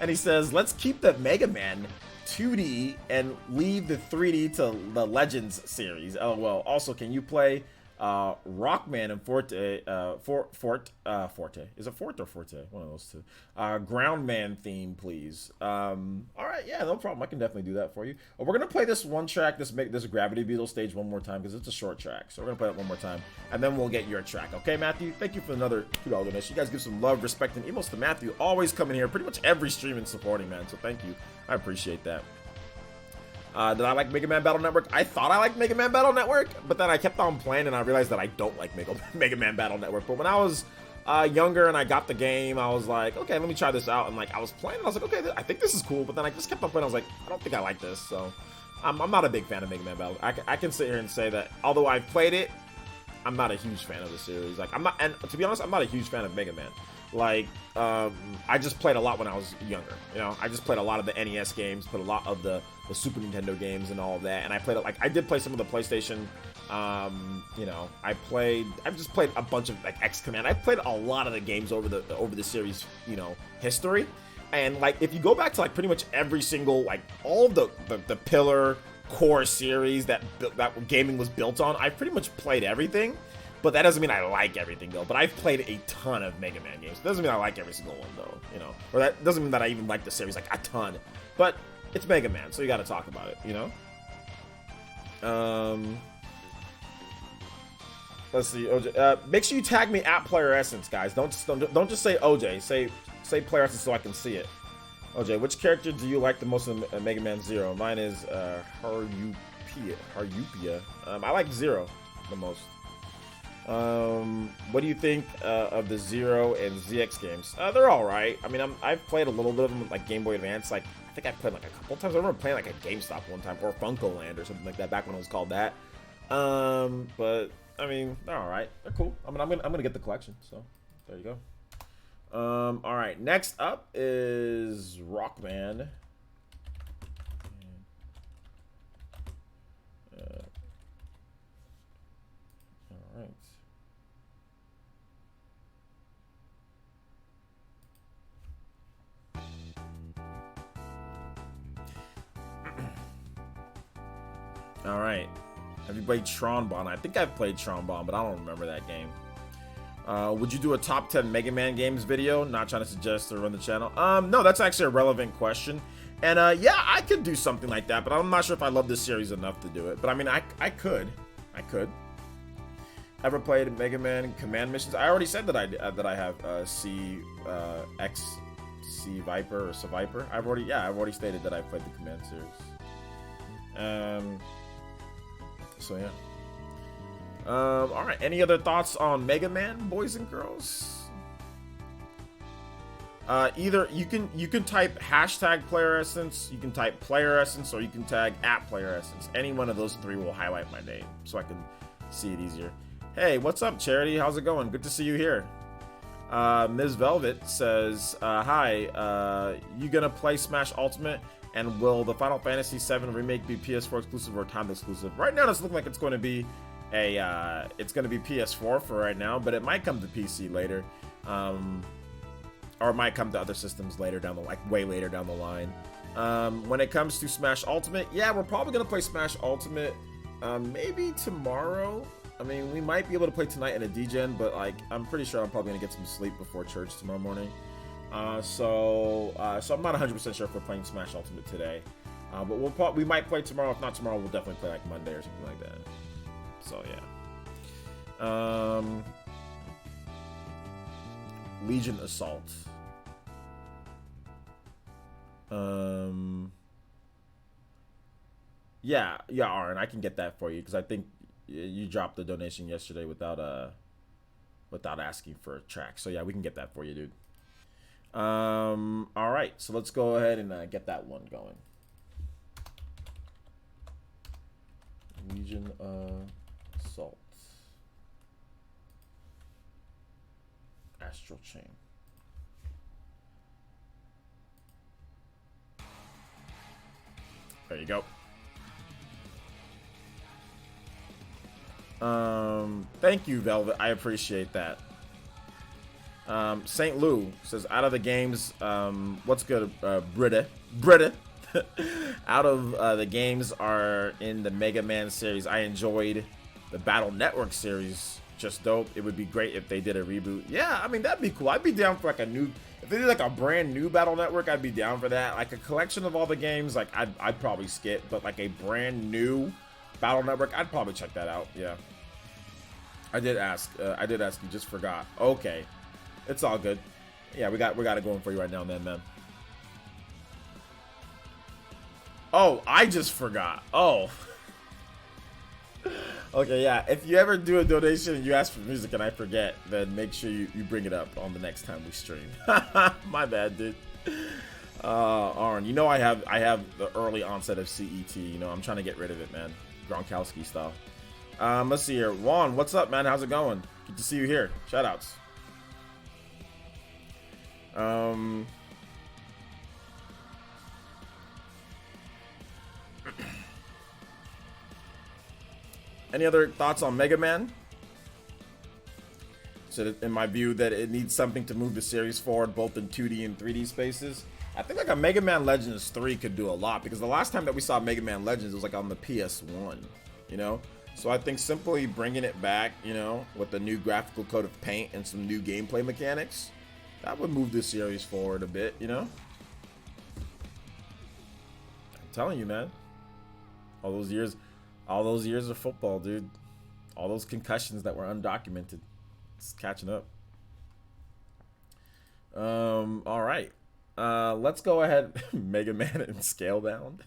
And he says, let's keep the Mega Man 2D and leave the 3D to the Legends series. Oh, well, also, can you play Rockman and Forte? Forte. Is it Forte or Forte? One of those two. Groundman theme, please. All right, yeah, no problem. I can definitely do that for you. We're gonna play this one track, this Gravity Beetle stage one more time, because it's a short track. So we're gonna play it one more time, and then we'll get your track. Okay, Matthew? Thank you for another $2 donation. You guys give some love, respect, and emails to Matthew. Always coming here, pretty much every stream and supporting, man. So thank you. I appreciate that. Did I like Mega Man Battle Network? I thought I liked Mega Man Battle Network, but then I kept on playing and I realized that I don't like Mega Man Battle Network. But when I was younger and I got the game, I was like, okay, let me try this out. And like I was playing, and I was like, okay, I think this is cool. But then I just kept on playing. I was like, I don't think I like this. So I'm not a big fan of Mega Man Battle. I can sit here and say that although I've played it, I'm not a huge fan of the series. Like I'm not, and to be honest, I'm not a huge fan of Mega Man. Like I just played a lot when I was younger. You know, I just played a lot of the NES games, played a lot of the Super Nintendo games and all of that. And I played it like I did play some of the PlayStation. You know, I've just played a bunch of like X Command. I've played a lot of the games over the series, you know, history. And like if you go back to like pretty much every single like all the pillar core series that gaming was built on, I've pretty much played everything. But that doesn't mean I like everything though. But I've played a ton of Mega Man games. It doesn't mean I like every single one though, you know. Or that doesn't mean that I even like the series like a ton. But it's Mega Man, so you got to talk about it, you know. Let's see, OJ. Make sure you tag me at Player Essence, guys. Don't just say OJ. Say Player Essence so I can see it. OJ, which character do you like the most in Mega Man Zero? Mine is Harupiya. I like Zero the most. What do you think of the Zero and ZX games? They're all right. I mean, I've played a little bit of them, like Game Boy Advance. Like I think I played like a couple times. I remember playing like a GameStop one time or Funko Land or something like that back when it was called that. But I mean, they're all right. They're cool. I mean, I'm gonna get the collection. So there you go. All right. Next up is Rockman. All right. All right. Have you played Tron-Bon? I think I've played Tron-Bon, but I don't remember that game. Would you do a top 10 Mega Man games video? Not trying to suggest to run the channel. No, that's actually a relevant question. And yeah, I could do something like that, but I'm not sure if I love this series enough to do it. But I mean, I could. Ever played Mega Man Command missions? I already said that I have X C Viper or Viper. I've already stated that I've played the Command series. So yeah. All right. Any other thoughts on Mega Man, boys and girls? Either you can type hashtag Player Essence, you can type Player Essence, or you can tag at Player Essence. Any one of those three will highlight my name, so I can see it easier. Hey, what's up, Charity? How's it going? Good to see you here. Ms. Velvet says, hi. You gonna play Smash Ultimate? And will the Final Fantasy VII remake be PS4 exclusive or time exclusive? Right now, it's looking like it's going to be PS4 for right now, but it might come to PC later, or it might come to other systems later down way later down the line. When it comes to Smash Ultimate, yeah, we're probably gonna play Smash Ultimate, maybe tomorrow. I mean, we might be able to play tonight in a DGen, but like, I'm pretty sure I'm probably gonna get some sleep before church tomorrow morning. So I'm not 100% sure if we're playing Smash Ultimate today, but we might play tomorrow. If not tomorrow, we'll definitely play like Monday or something like that. So yeah. Legion Assault. Yeah, Aaron, I can get that for you because I think you dropped the donation yesterday without asking for a track. So yeah, we can get that for you, dude. All right, so let's go ahead and get that one going. Legion Assault. Astral Chain. There you go. Thank you, Velvet. I appreciate that. St. Lou says, out of the games, what's good, Britta? Out of the games are in the Mega Man series, I enjoyed the Battle Network series. Just dope. It would be great if they did a reboot. Yeah, I mean, that'd be cool. I'd be down for like a new, if they did like a brand new Battle Network, I'd be down for that. Like a collection of all the games, like I'd probably skip, but like a brand new Battle Network, I'd probably check that out. Yeah. I did ask, you just forgot. Okay. It's all good. Yeah, we got it going for you right now, man. Oh, I just forgot. Oh. Okay, yeah. If you ever do a donation and you ask for music and I forget, then make sure you bring it up on the next time we stream. My bad, dude. Arn, you know I have the early onset of CET. You know, I'm trying to get rid of it, man. Gronkowski style. Let's see here. Juan, what's up, man? How's it going? Good to see you here. Shoutouts. Any other thoughts on Mega Man? So in my view, that it needs something to move the series forward, both in 2D and 3D spaces. I think like a Mega Man Legends 3 could do a lot, because the last time that we saw Mega Man Legends was like on the PS1, you know? So I think simply bringing it back, you know, with the new graphical coat of paint and some new gameplay mechanics, that would move this series forward a bit, you know? I'm telling you, man. All those years of football, dude. All those concussions that were undocumented. It's catching up. All right. Let's go ahead. Mega Man and Scalebound.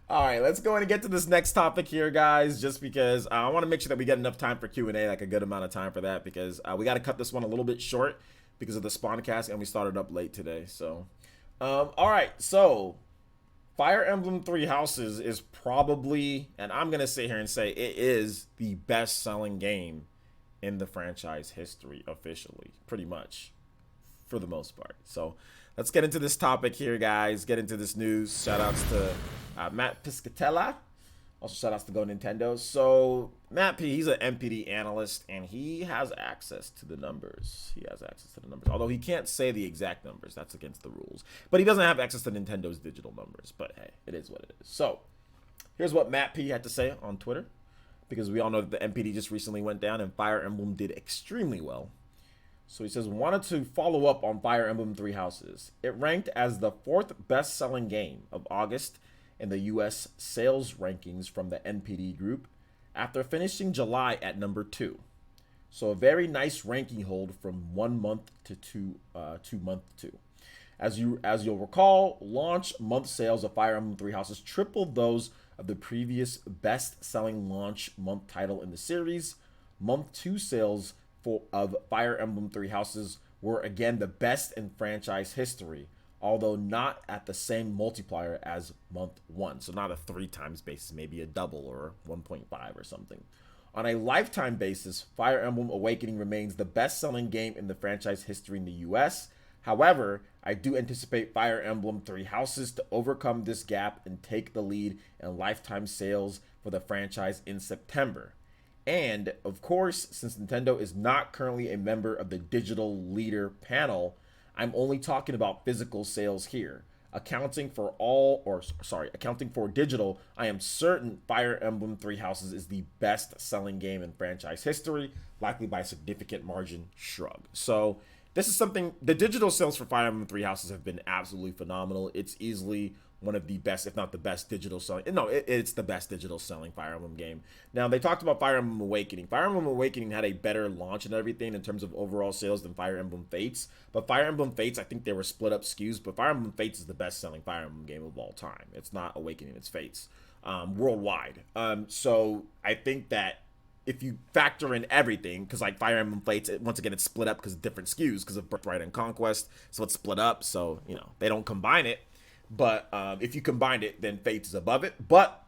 All right, let's go ahead and get to this next topic here, guys, just because I want to make sure that we get enough time for Q&A, like a good amount of time for that, because we got to cut this one a little bit short because of the Spawncast, and we started up late today. So, all right, so Fire Emblem Three Houses is probably, and I'm going to sit here and say it is the best-selling game in the franchise history officially, pretty much, for the most part. So let's get into this topic here, guys. Get into this news. Shout outs to Matt Piscatella. Also shout outs to Go Nintendo. So Matt P, he's an MPD analyst, and he has access to the numbers. Although he can't say the exact numbers. That's against the rules. But he doesn't have access to Nintendo's digital numbers. But hey, it is what it is. So here's what Matt P had to say on Twitter, because we all know that the MPD just recently went down and Fire Emblem did extremely well. So he says, wanted to follow up on Fire Emblem Three Houses. It ranked as the 4th best-selling game of August in the US sales rankings from the NPD group, after finishing July at number 2. So a very nice ranking hold from 1 month to month 2. As you'll recall, launch month sales of Fire Emblem Three Houses tripled those of the previous best-selling launch month title in the series. Month 2 sales of Fire Emblem Three Houses were again the best in franchise history, although not at the same multiplier as month 1. So not a 3 times basis, maybe a double or 1.5 or something. On a lifetime basis, Fire Emblem Awakening remains the best-selling game in the franchise history in the US. However, I do anticipate Fire Emblem Three Houses to overcome this gap and take the lead in lifetime sales for the franchise in September. And, of course, since Nintendo is not currently a member of the Digital Leader panel, I'm only talking about physical sales here. Accounting for digital, I am certain Fire Emblem Three Houses is the best-selling game in franchise history, likely by a significant margin. Shrug. So this is something, the digital sales for Fire Emblem Three Houses have been absolutely phenomenal. It's easily one of the best, if not the best digital selling. No, it's the best digital selling Fire Emblem game. Now, they talked about Fire Emblem Awakening. Fire Emblem Awakening had a better launch and everything in terms of overall sales than Fire Emblem Fates. But Fire Emblem Fates, I think they were split up SKUs, but Fire Emblem Fates is the best selling Fire Emblem game of all time. It's not Awakening, it's Fates. Worldwide. So I think that if you factor in everything, because like Fire Emblem Fates, once again, it's split up because of different SKUs, because of Birthright and Conquest, so it's split up, so, you know, they don't combine it. But if you combined it, then Fates is above it. But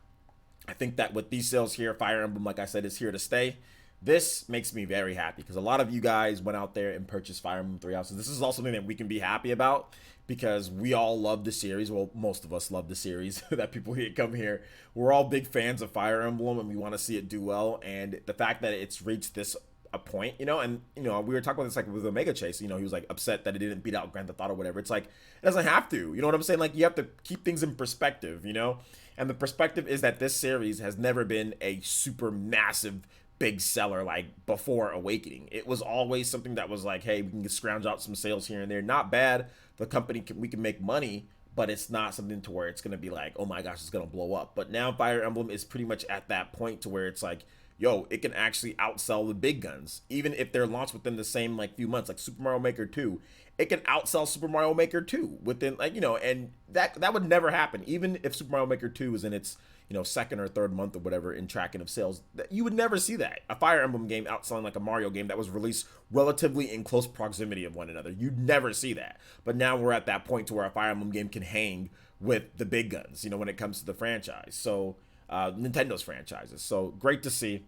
I think that with these sales here, Fire Emblem, like I said, is here to stay. This makes me very happy, because a lot of you guys went out there and purchased Fire Emblem Three Houses. This is also something that we can be happy about, because we all love the series. Well, most of us love the series that people here come here. We're all big fans of Fire Emblem, and we want to see it do well. And the fact that it's reached this a point, you know, and, you know, we were talking about this like with Omega Chase, you know, he was like upset that it didn't beat out Grand Theft Auto or whatever. It's like, it doesn't have to, you know what I'm saying? Like, you have to keep things in perspective, you know, and the perspective is that this series has never been a super massive big seller like before Awakening. It was always something that was like, hey, we can scrounge out some sales here and there. Not bad. The company we can make money, but it's not something to where it's going to be like, oh my gosh, it's going to blow up. But now Fire Emblem is pretty much at that point to where it's like, yo, it can actually outsell the big guns, even if they're launched within the same like few months, like Super Mario Maker 2. it can outsell Super Mario Maker 2 within, like, and that would never happen. Even if Super Mario Maker 2 was in its, second or third month or whatever in tracking of sales, you would never see that. A Fire Emblem game outselling like a Mario game that was released relatively in close proximity of one another. You'd never see that. But now we're at that point to where a Fire Emblem game can hang with the big guns, when it comes to the franchise. So, Nintendo's franchises. So great to see.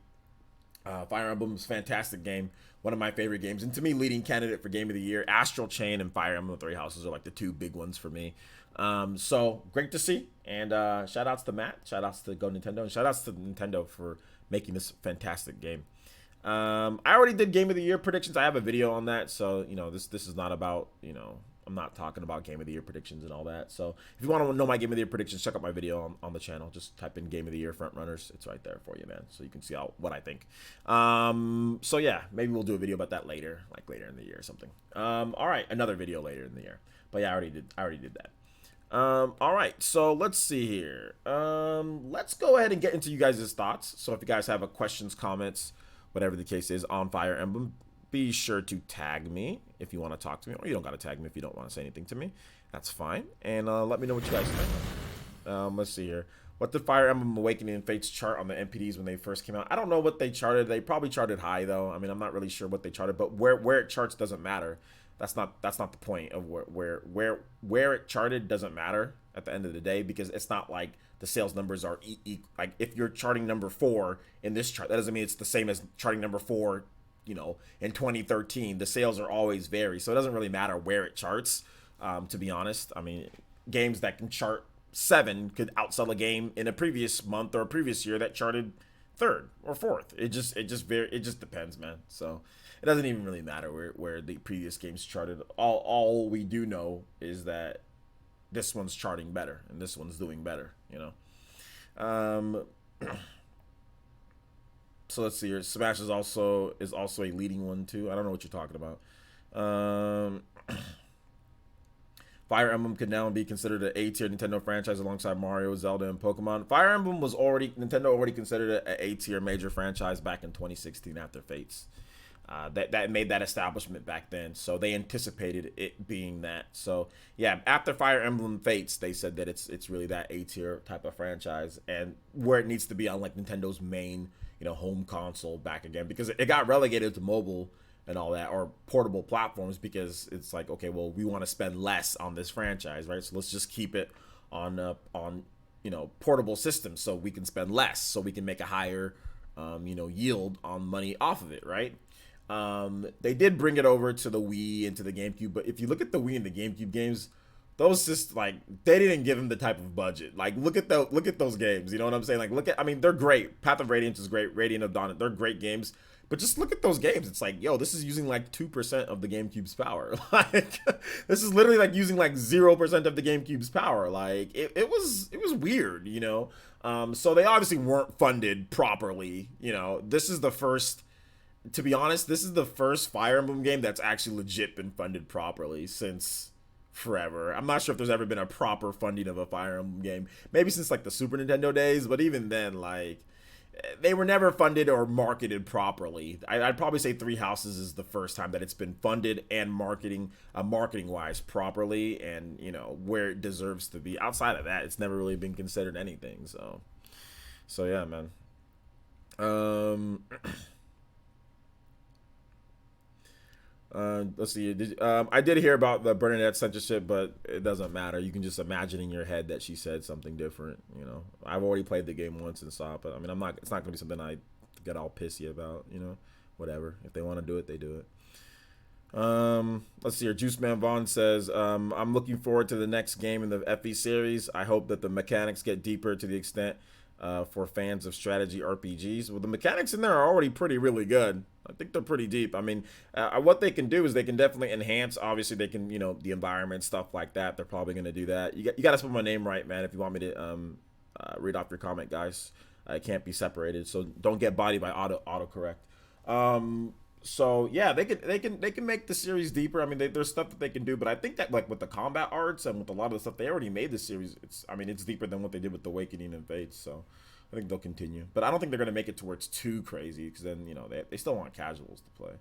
Fire Emblem is a fantastic game, one of my favorite games, and to me, leading candidate for Game of the Year. Astral Chain and Fire Emblem Three Houses are like the two big ones for me. So great to see, and shout outs to Matt, shout outs to Go Nintendo, and shout outs to Nintendo for making this fantastic game. I already did Game of the Year predictions. I have a video on that, so this is not about I'm not talking about Game of the Year predictions and all that. So if you want to know my Game of the Year predictions, check out my video on the channel. Just type in Game of the Year front runners. It's right there for you, man. So you can see what I think. So yeah, maybe we'll do a video about that later, like later in the year or something. All right, another video later in the year. But yeah, I already did that. All right, so let's see here. Let's go ahead and get into you guys' thoughts. So if you guys have questions, comments, whatever the case is on Fire Emblem, be sure to tag me if you want to talk to me, or you don't got to tag me if you don't want to say anything to me. That's fine. And let me know what you guys think. Let's see here. What did Fire Emblem Awakening and Fates chart on the NPDs when they first came out? I don't know what they charted. They probably charted high, though. I mean, I'm not really sure what they charted, but where it charts doesn't matter. That's not the point of where it charted doesn't matter at the end of the day, because it's not like the sales numbers are like if you're charting number 4 in this chart, that doesn't mean it's the same as charting number 4 in 2013. The sales are always vary, so it doesn't really matter where it charts, to be honest. I mean, games that can chart 7 could outsell a game in a previous month or a previous year that charted 3rd or 4th. It just depends, man. So it doesn't even really matter where the previous games charted. All we do know is that this one's charting better and this one's doing better, So let's see here. Smash is also a leading one too. I don't know what you're talking about. Fire Emblem could now be considered an A-tier Nintendo franchise alongside Mario, Zelda, and Pokemon. Fire Emblem Nintendo already considered it an A-tier major franchise back in 2016 after Fates. That made that establishment back then, so they anticipated it being that. So yeah, after Fire Emblem Fates, they said that it's really that A-tier type of franchise, and where it needs to be on like Nintendo's main home console back again, because it got relegated to mobile and all that, or portable platforms, because it's like, okay, well, we want to spend less on this franchise, right? So let's just keep it on portable systems so we can spend less, so we can make a higher yield on money off of it, right? They did bring it over to the Wii and to the GameCube, but if you look at the Wii and the GameCube games, those just like, they didn't give them the type of budget. Like look at those games, you know what I'm saying? Like I mean, they're great. Path of Radiance is great. Radiant of Dawn, they're great games. But just look at those games. It's like, yo, this is using like 2% of the GameCube's power. Like, this is literally like using like 0% of the GameCube's power. Like, it was weird, So they obviously weren't funded properly. This is the first. To be honest, this is the first Fire Emblem game that's actually legit been funded properly since forever. I'm not sure if there's ever been a proper funding of a Fire Emblem game. Maybe since like the Super Nintendo days, but even then, like, they were never funded or marketed properly. I'd probably say Three Houses is the first time that it's been funded and marketing wise properly, and where it deserves to be. Outside of that, it's never really been considered anything. So yeah, man. Let's see. I did hear about the Bernadette censorship, but it doesn't matter. You can just imagine in your head that she said something different. I've already played the game once and saw it, but I mean, it's not gonna be something I get all pissy about. Whatever. If they want to do it, they do it. Let's see here. Juice Man Vaughn says, I'm looking forward to the next game in the FE series. I hope that the mechanics get deeper to the extent for fans of strategy RPGs. Well, the mechanics in there are already really good. I think they're pretty deep. I mean, what they can do is they can definitely enhance. Obviously, they can, the environment, stuff like that. They're probably going to do that. You got to spell my name right, man, if you want me to read off your comment, guys. It can't be separated, so don't get bodied by autocorrect. So yeah, they can make the series deeper. I mean, there's stuff that they can do, but I think that like with the combat arts and with a lot of the stuff they already made the series, it's deeper than what they did with the Awakening and Fates. So I think they'll continue, but I don't think they're gonna make it to where it's too crazy, because then they still want casuals to play.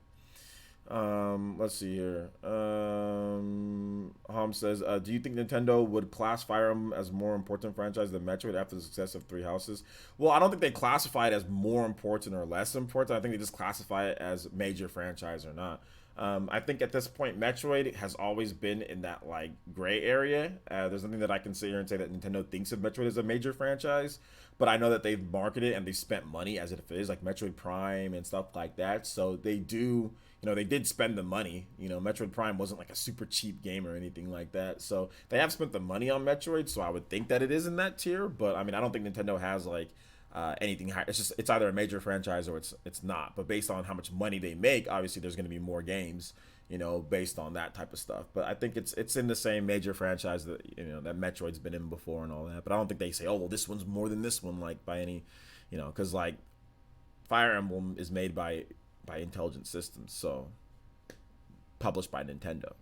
Let's see here. Hom says, do you think Nintendo would class Fire Emblem as more important franchise than Metroid after the success of Three Houses? Well, I don't think they classify it as more important or less important. I think they just classify it as major franchise or not. I think at this point, Metroid has always been in that like gray area. There's nothing that I can sit here and say that Nintendo thinks of Metroid as a major franchise, but I know that they've marketed and they spent money as if it is, like Metroid Prime and stuff like that. So they do, they did spend the money. Metroid Prime wasn't like a super cheap game or anything like that. So they have spent the money on Metroid. So I would think that it is in that tier. But I mean, I don't think Nintendo has like anything high. It's either a major franchise or it's not. But based on how much money they make, obviously there's going to be more games, based on that type of stuff. But I think it's in the same major franchise that that Metroid's been in before and all that. But I don't think they say, oh well, this one's more than this one, like by any, because like Fire Emblem is made by Intelligent Systems, so published by Nintendo.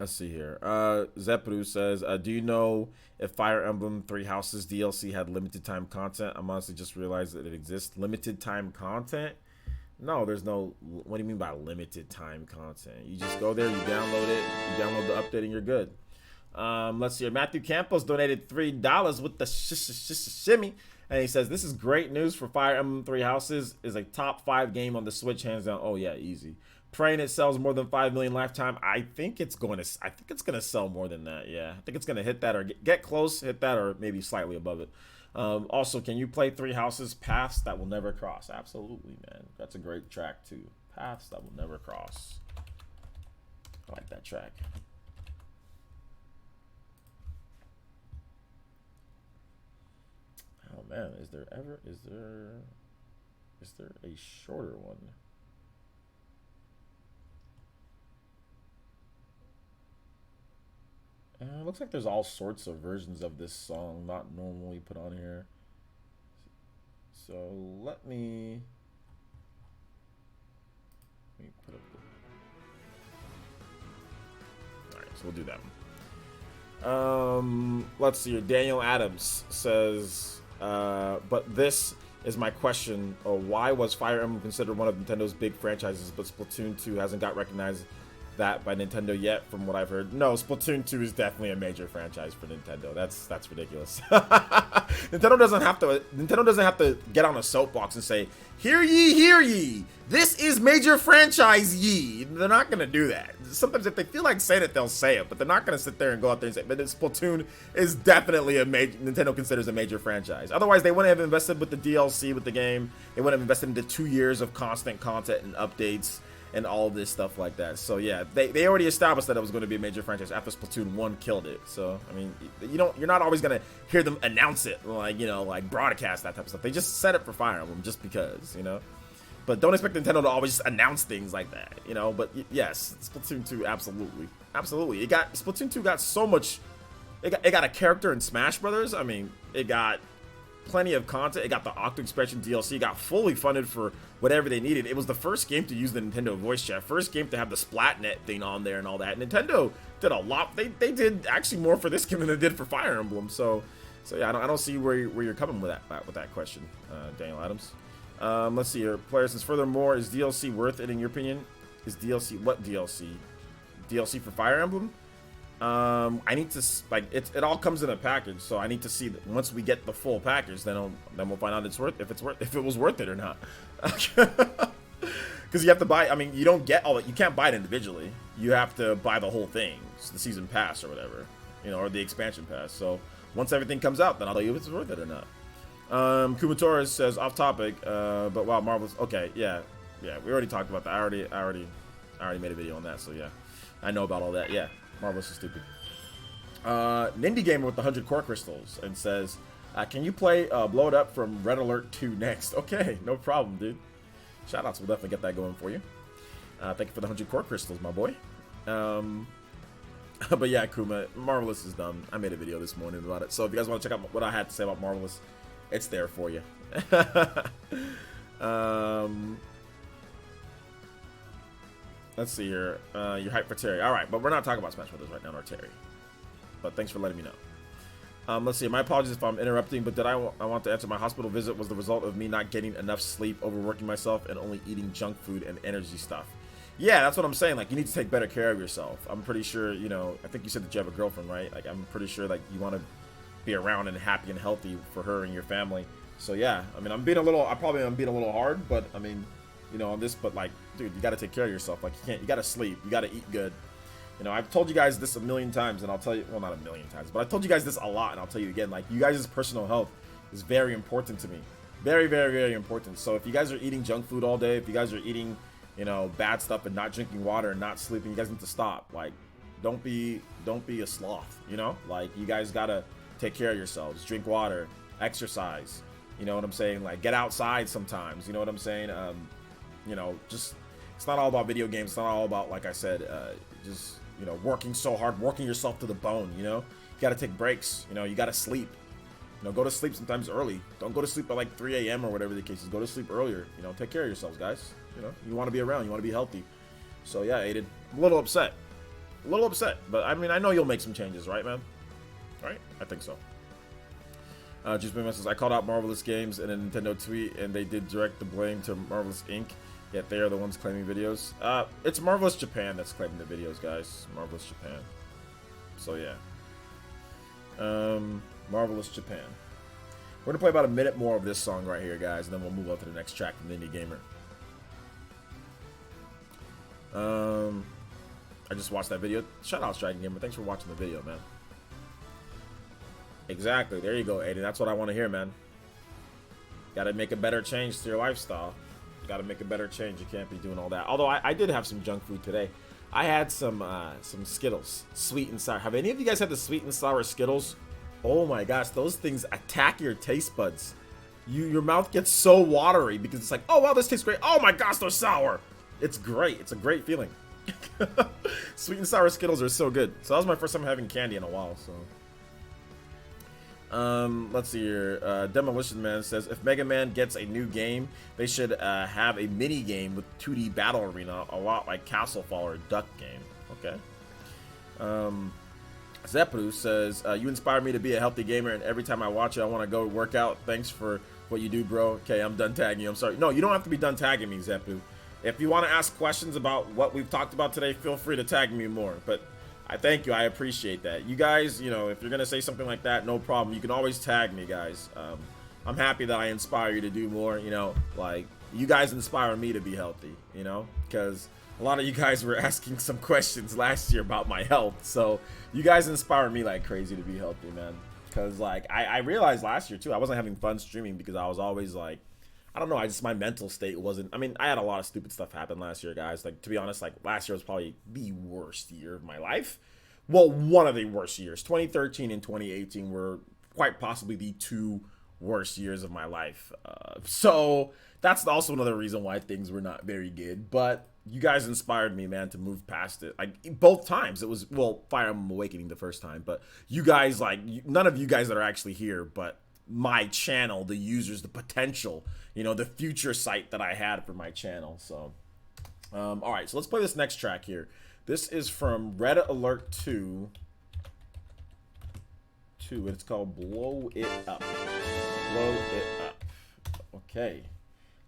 Let's see here. Zepru says, do you know if Fire Emblem Three Houses DLC had limited time content? I'm honestly just realized that it exists. Limited time content? No, there's no. What do you mean by limited time content? You just go there, you download it, you download the update, and you're good. Let's see here. Matthew Campos donated $3 with the shimmy. And he says, this is great news for Fire Emblem Three Houses. Is a top 5 game on the Switch, hands down. Oh, yeah, easy. Praying it sells more than 5 million lifetime. I think it's going to sell more than that. Yeah, I think it's going to hit that or get close, hit that, or maybe slightly above it. Also, can you play Three Houses Paths That Will Never Cross? Absolutely, man. That's a great track, too. Paths That Will Never Cross. I like that track. Oh man, is there a shorter one? Looks like there's all sorts of versions of this song not normally put on here. So let me put up all right, so we'll do that one. Let's see here. Daniel Adams says, but this is my question. Why was Fire Emblem considered one of Nintendo's big franchises, but Splatoon 2 hasn't got recognized that by Nintendo yet, from what I've heard? No, Splatoon 2 is definitely a major franchise for Nintendo. That's ridiculous. Nintendo doesn't have to get on a soapbox and say, hear ye, this is major franchise ye. They're not gonna do that. Sometimes if they feel like saying it, they'll say it, but they're not gonna sit there and go out there and say, but Splatoon is definitely a major, Nintendo considers a major franchise. Otherwise, they wouldn't have invested with the DLC with the game. They wouldn't have invested into 2 years of constant content and updates and all of this stuff like that. So yeah, they already established that it was going to be a major franchise after Splatoon 1 killed it. So I mean, you're not always going to hear them announce it, like broadcast that type of stuff. They just set it for Fire Emblem just because, But don't expect Nintendo to always just announce things like that, But yes, Splatoon 2 absolutely. Splatoon 2 got so much. It got a character in Smash Brothers. I mean, it got plenty of content. It got the Octo Expression DLC. It got fully funded for whatever they needed. It was the first game to use the Nintendo voice chat. First game to have the Splatnet thing on there and all that. Nintendo did a lot. They did actually more for this game than they did for Fire Emblem. So yeah, I don't see where you're coming with that question, Daniel Adams. Let's see here. Players says, furthermore, is DLC worth it in your opinion? Is DLC what DLC? DLC for Fire Emblem? I need to it all comes in a package, so I need to see that once we get the full package, then we'll find out if it was worth it or not. Because you have to buy. I mean, you don't get all that. You can't buy it individually. You have to buy the whole thing, the season pass or whatever, or the expansion pass. So once everything comes out, then I'll tell you if it's worth it or not. Kumatora says off topic, but wow, Marvel's okay. Yeah, we already talked about that. I already made a video on that, so yeah, I know about all that. Yeah. Marvelous is stupid. Nindy Gamer with the 100 core crystals and says, can you play Blow It Up from Red Alert 2 next? Okay, no problem, dude. Shoutouts, we'll definitely get that going for you. Thank you for the 100 core crystals, my boy. But yeah, Kuma, Marvelous is done. I made a video this morning about it. So if you guys want to check out what I had to say about Marvelous, it's there for you. Let's see here. You're hyped for Terry. All right, but we're not talking about Smash Brothers right now, or Terry. But thanks for letting me know. Let's see. My apologies if I'm interrupting, but I want to answer. My hospital visit was the result of me not getting enough sleep, overworking myself, and only eating junk food and energy stuff. Yeah, that's what I'm saying. Like, you need to take better care of yourself. I'm pretty sure, you know, I think you said that you have a girlfriend, right? Like, I'm pretty sure, like, you want to be around and happy and healthy for her and your family. So, yeah, I mean, I probably am being a little hard, but, I mean, you know, on this, but, like, dude, you got to take care of yourself. Like, you got to sleep. You got to eat good. You know, I've told you guys this a million times, and I'll tell you, well, not a million times, but I've told you guys this a lot, and I'll tell you again, like, you guys' personal health is very important to me. Very, very, very important. So if you guys are eating junk food all day, if you guys are eating, you know, bad stuff and not drinking water and not sleeping, you guys need to stop. Like, don't be a sloth, you know? Like, you guys gotta take care of yourselves. Drink water, exercise, you know what I'm saying? Like, get outside sometimes, you know what I'm saying? You know, just, it's not all about video games. It's not all about, like I said, just, you know, working so hard, working yourself to the bone, you know? You gotta take breaks, you know, you gotta sleep. You know, go to sleep sometimes early. Don't go to sleep at like 3 a.m. or whatever the case is. Go to sleep earlier. You know, take care of yourselves, guys. You know, you want to be around. You want to be healthy. So, yeah, Aiden, I'm a little upset. A little upset. But, I mean, I know you'll make some changes, right, man? Right? I think so. Just says, I called out Marvelous Games in a Nintendo tweet, and they did direct the blame to Marvelous Inc., yet they are the ones claiming videos. It's Marvelous Japan that's claiming the videos, guys. Marvelous Japan. So, yeah. Marvelous Japan. We're gonna play about a minute more of this song right here, guys, and then we'll move on to the next track from the Indie Gamer. I just watched that video. Shout out Striking Gamer. Thanks for watching the video, man. Exactly. There you go, Aiden. That's what I want to hear, man. Gotta make a better change to your lifestyle. Gotta make a better change. You can't be doing all that. Although I did have some junk food today. I had some Skittles, sweet and sour. Have any of you guys had the sweet and sour Skittles? Oh my gosh, those things attack your taste buds. Your mouth gets so watery because it's like, oh wow, this tastes great. Oh my gosh, they're sour. It's great. It's a great feeling. Sweet and sour Skittles are so good. So that was my first time having candy in a while. So, let's see here. Demolition Man says, if Mega Man gets a new game, they should have a mini game with 2D battle arena, a lot like Castle Fall or Duck Game. Okay. Zepru says, you inspire me to be a healthy gamer, and every time I watch it, I want to go work out. Thanks for what you do, bro. Okay, I'm done tagging you. I'm sorry. No, you don't have to be done tagging me, Zepru. If you want to ask questions about what we've talked about today, feel free to tag me more. But I thank you. I appreciate that. You guys, you know, if you're going to say something like that, no problem. You can always tag me, guys. I'm happy that I inspire you to do more. You know, like, you guys inspire me to be healthy, you know, because a lot of you guys were asking some questions last year about my health. So you guys inspire me like crazy to be healthy, man. Because, like, I realized last year, too, I wasn't having fun streaming because I was always, like, I don't know, my mental state wasn't, I mean, I had a lot of stupid stuff happen last year, guys. Like, to be honest, like, last year was probably the worst year of my life. Well, one of the worst years. 2013 and 2018 were quite possibly the two worst years of my life. So that's also another reason why things were not very good. But you guys inspired me, man, to move past it. Like, both times. It was, well, Fire Emblem Awakening the first time. But you guys, like, none of you guys that are actually here, but my channel, the users, the potential, you know, the future sight that I had for my channel. So, all right, so let's play this next track here. This is from Red Alert 2, and it's called Blow It Up. Blow It Up. Okay,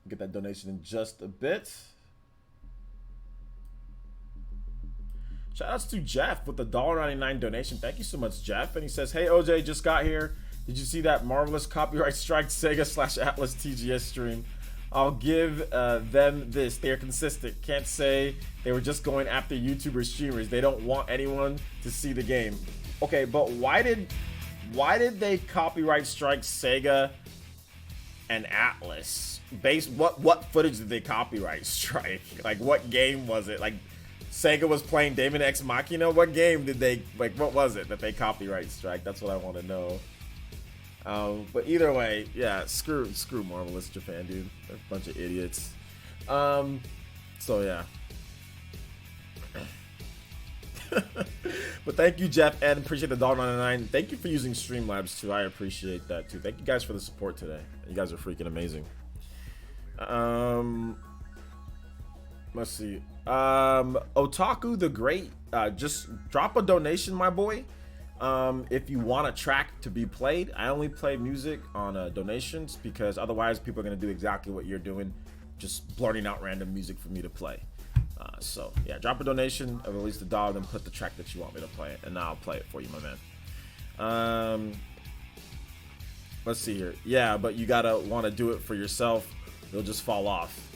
get that donation in just a bit. Shoutouts to Jeff with the $1.99 donation. Thank you so much, Jeff. And he says, hey, OJ, just got here. Did you see that marvelous copyright strike Sega/Atlas TGS stream? I'll give them this. They are consistent. Can't say they were just going after YouTuber streamers. They don't want anyone to see the game. Okay, but why did they copyright strike Sega and Atlas? What footage did they copyright strike? Like, what game was it? Like, Sega was playing Daemon X Machina? What game did they, like, what was it that they copyright strike? That's what I want to know. But either way, yeah, screw Marvelous Japan, dude. They're a bunch of idiots. So yeah. But thank you, Jeff, and appreciate the $1.99. Thank you for using Streamlabs too. I appreciate that too. Thank you guys for the support today. You guys are freaking amazing. Let's see. Otaku the Great, just drop a donation, my boy. If you want a track to be played, I only play music on donations because otherwise people are gonna do exactly what you're doing, just blurting out random music for me to play. So yeah, drop a donation of at least $1, then put the track that you want me to play, and I'll play it for you, my man. Let's see here. Yeah, but you gotta want to do it for yourself. It'll just fall off.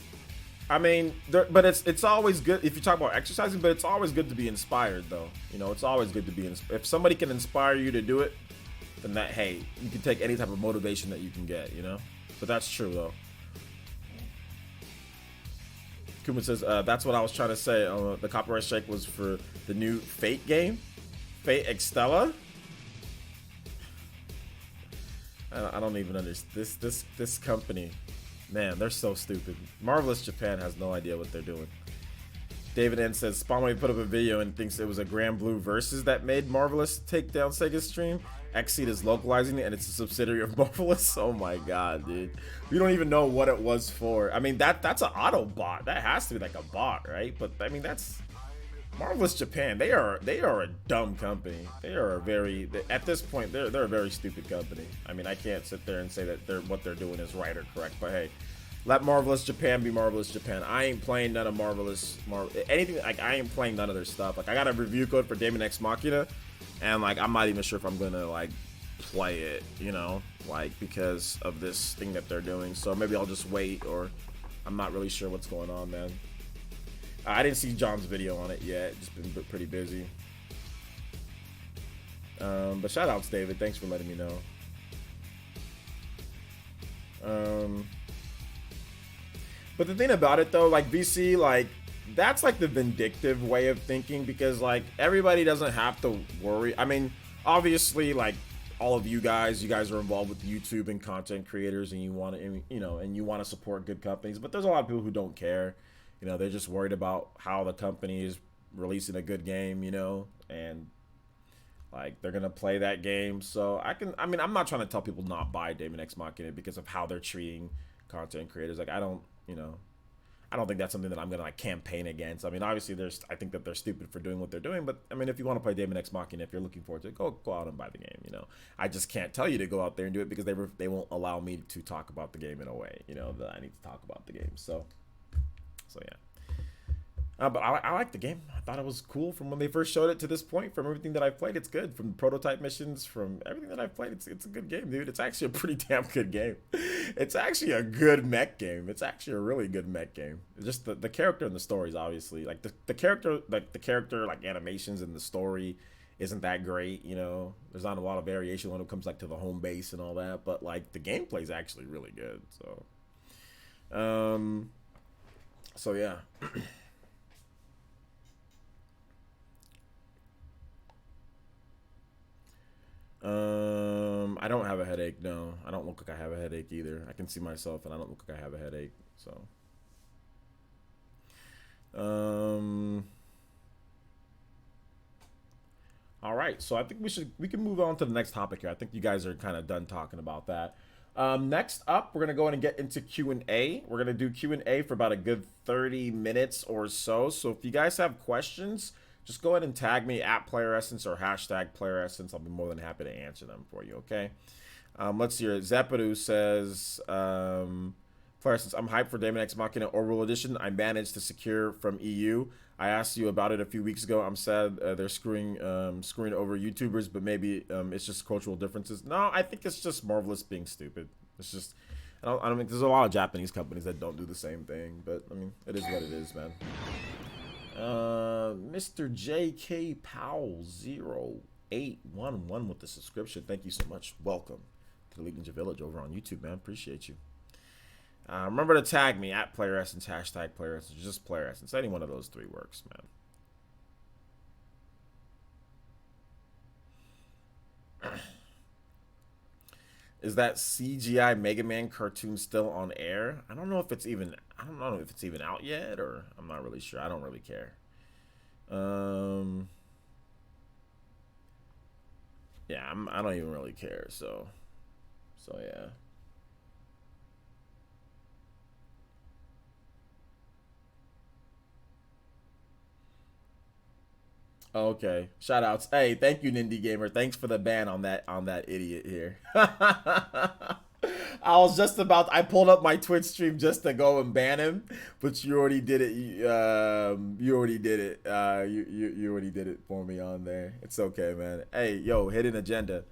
I mean, but it's always good if you talk about exercising. But it's always good to be inspired, though. You know, it's always good to be. If somebody can inspire you to do it, then that hey, you can take any type of motivation that you can get. You know, but that's true though. Kuma says that's what I was trying to say. The copyright strike was for the new Fate game, Fate Extella. I don't even understand this company. Man, they're so stupid. Marvelous Japan has no idea what they're doing. David N says Spawnway put up a video and thinks it was a Grand Blue Versus that made Marvelous take down Sega's stream. Xseed is localizing it and it's a subsidiary of Marvelous. Oh my god, dude. We don't even know what it was for. I mean that's an auto bot. That has to be like a bot, right? But I mean that's Marvelous Japan. They are a dumb company. They are a very at this point they're a very stupid company. I mean I can't sit there and say that what they're doing is right or correct, but hey, let Marvelous Japan be Marvelous Japan. I ain't playing none of anything. Like I ain't playing none of their stuff. Like I got a review code for Daemon X Machina, and like I'm not even sure if I'm gonna like play it, you know, like because of this thing that they're doing. So maybe I'll just wait, or I'm not really sure what's going on, man. I didn't see John's video on it yet. Just been pretty busy. But shout outs, David. Thanks for letting me know. But the thing about it though, like VC, like that's like the vindictive way of thinking because like everybody doesn't have to worry. I mean, obviously, like all of you guys are involved with YouTube and content creators, and you want to, you know, and you want to support good companies. But there's a lot of people who don't care. You know, they're just worried about how the company is releasing a good game, you know, and like they're gonna play that game. So I mean, I'm not trying to tell people not buy Daemon X Machina because of how they're treating content creators. Like I don't think that's something that I'm gonna like campaign against. I mean, obviously I think that they're stupid for doing what they're doing, but I mean, if you want to play Daemon X Machina, if you're looking forward to it, go out and buy the game. You know, I just can't tell you to go out there and do it because they won't allow me to talk about the game in a way, you know, that I need to talk about the game. So yeah. But I like the game. I thought it was cool from when they first showed it to this point. From everything that I've played, it's good. From prototype missions, from everything that I've played, it's a good game, dude. It's actually a pretty damn good game. It's actually a good mech game. It's actually a really good mech game. It's just the character and the stories, obviously. Like the character like animations and the story isn't that great. You know, there's not a lot of variation when it comes like to the home base and all that. But like the gameplay is actually really good. So yeah. I don't have a headache. No, I don't look like I have a headache either. I can see myself, and I don't look like I have a headache. So, all right. So I think we can move on to the next topic here. I think you guys are kind of done talking about that. Next up, we're gonna go in and get into Q&A. We're gonna do Q&A for about a good 30 minutes or so. So if you guys have questions, just go ahead and tag me at PlayerEssence or hashtag PlayerEssence. I'll be more than happy to answer them for you, okay? Let's see here. Zepadu says, PlayerEssence, I'm hyped for Daemon X Machina Orbital Edition. I managed to secure from EU. I asked you about it a few weeks ago. I'm sad they're screwing over YouTubers, but maybe it's just cultural differences. No, I think it's just Marvelous being stupid. It's just, I don't think there's a lot of Japanese companies that don't do the same thing, but I mean, it is what it is, man. Mr. JK Powell 0811 with the subscription. Thank you so much. Welcome to the Elite Ninja Village over on YouTube, man. Appreciate you. Remember to tag me at PlayerEssence, hashtag PlayerEssence, just PlayerEssence. Any one of those three works, man. Is that CGI Mega Man cartoon still on air? I don't know if it's even out yet, or I'm not really sure. I don't really care. Yeah, I don't even really care. So yeah. Okay. Shout outs. Hey, thank you, Nindy Gamer. Thanks for the ban on that idiot here. I was just about I pulled up my Twitch stream just to go and ban him, but you already did it. You already did it. You already did it for me on there. It's okay, man. Hey, yo, hidden agenda.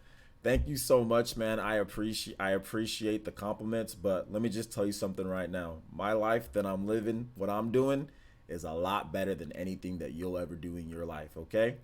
Thank you so much, man. I appreciate the compliments, but let me just tell you something right now. My life that I'm living, what I'm doing, is a lot better than anything that you'll ever do in your life, okay?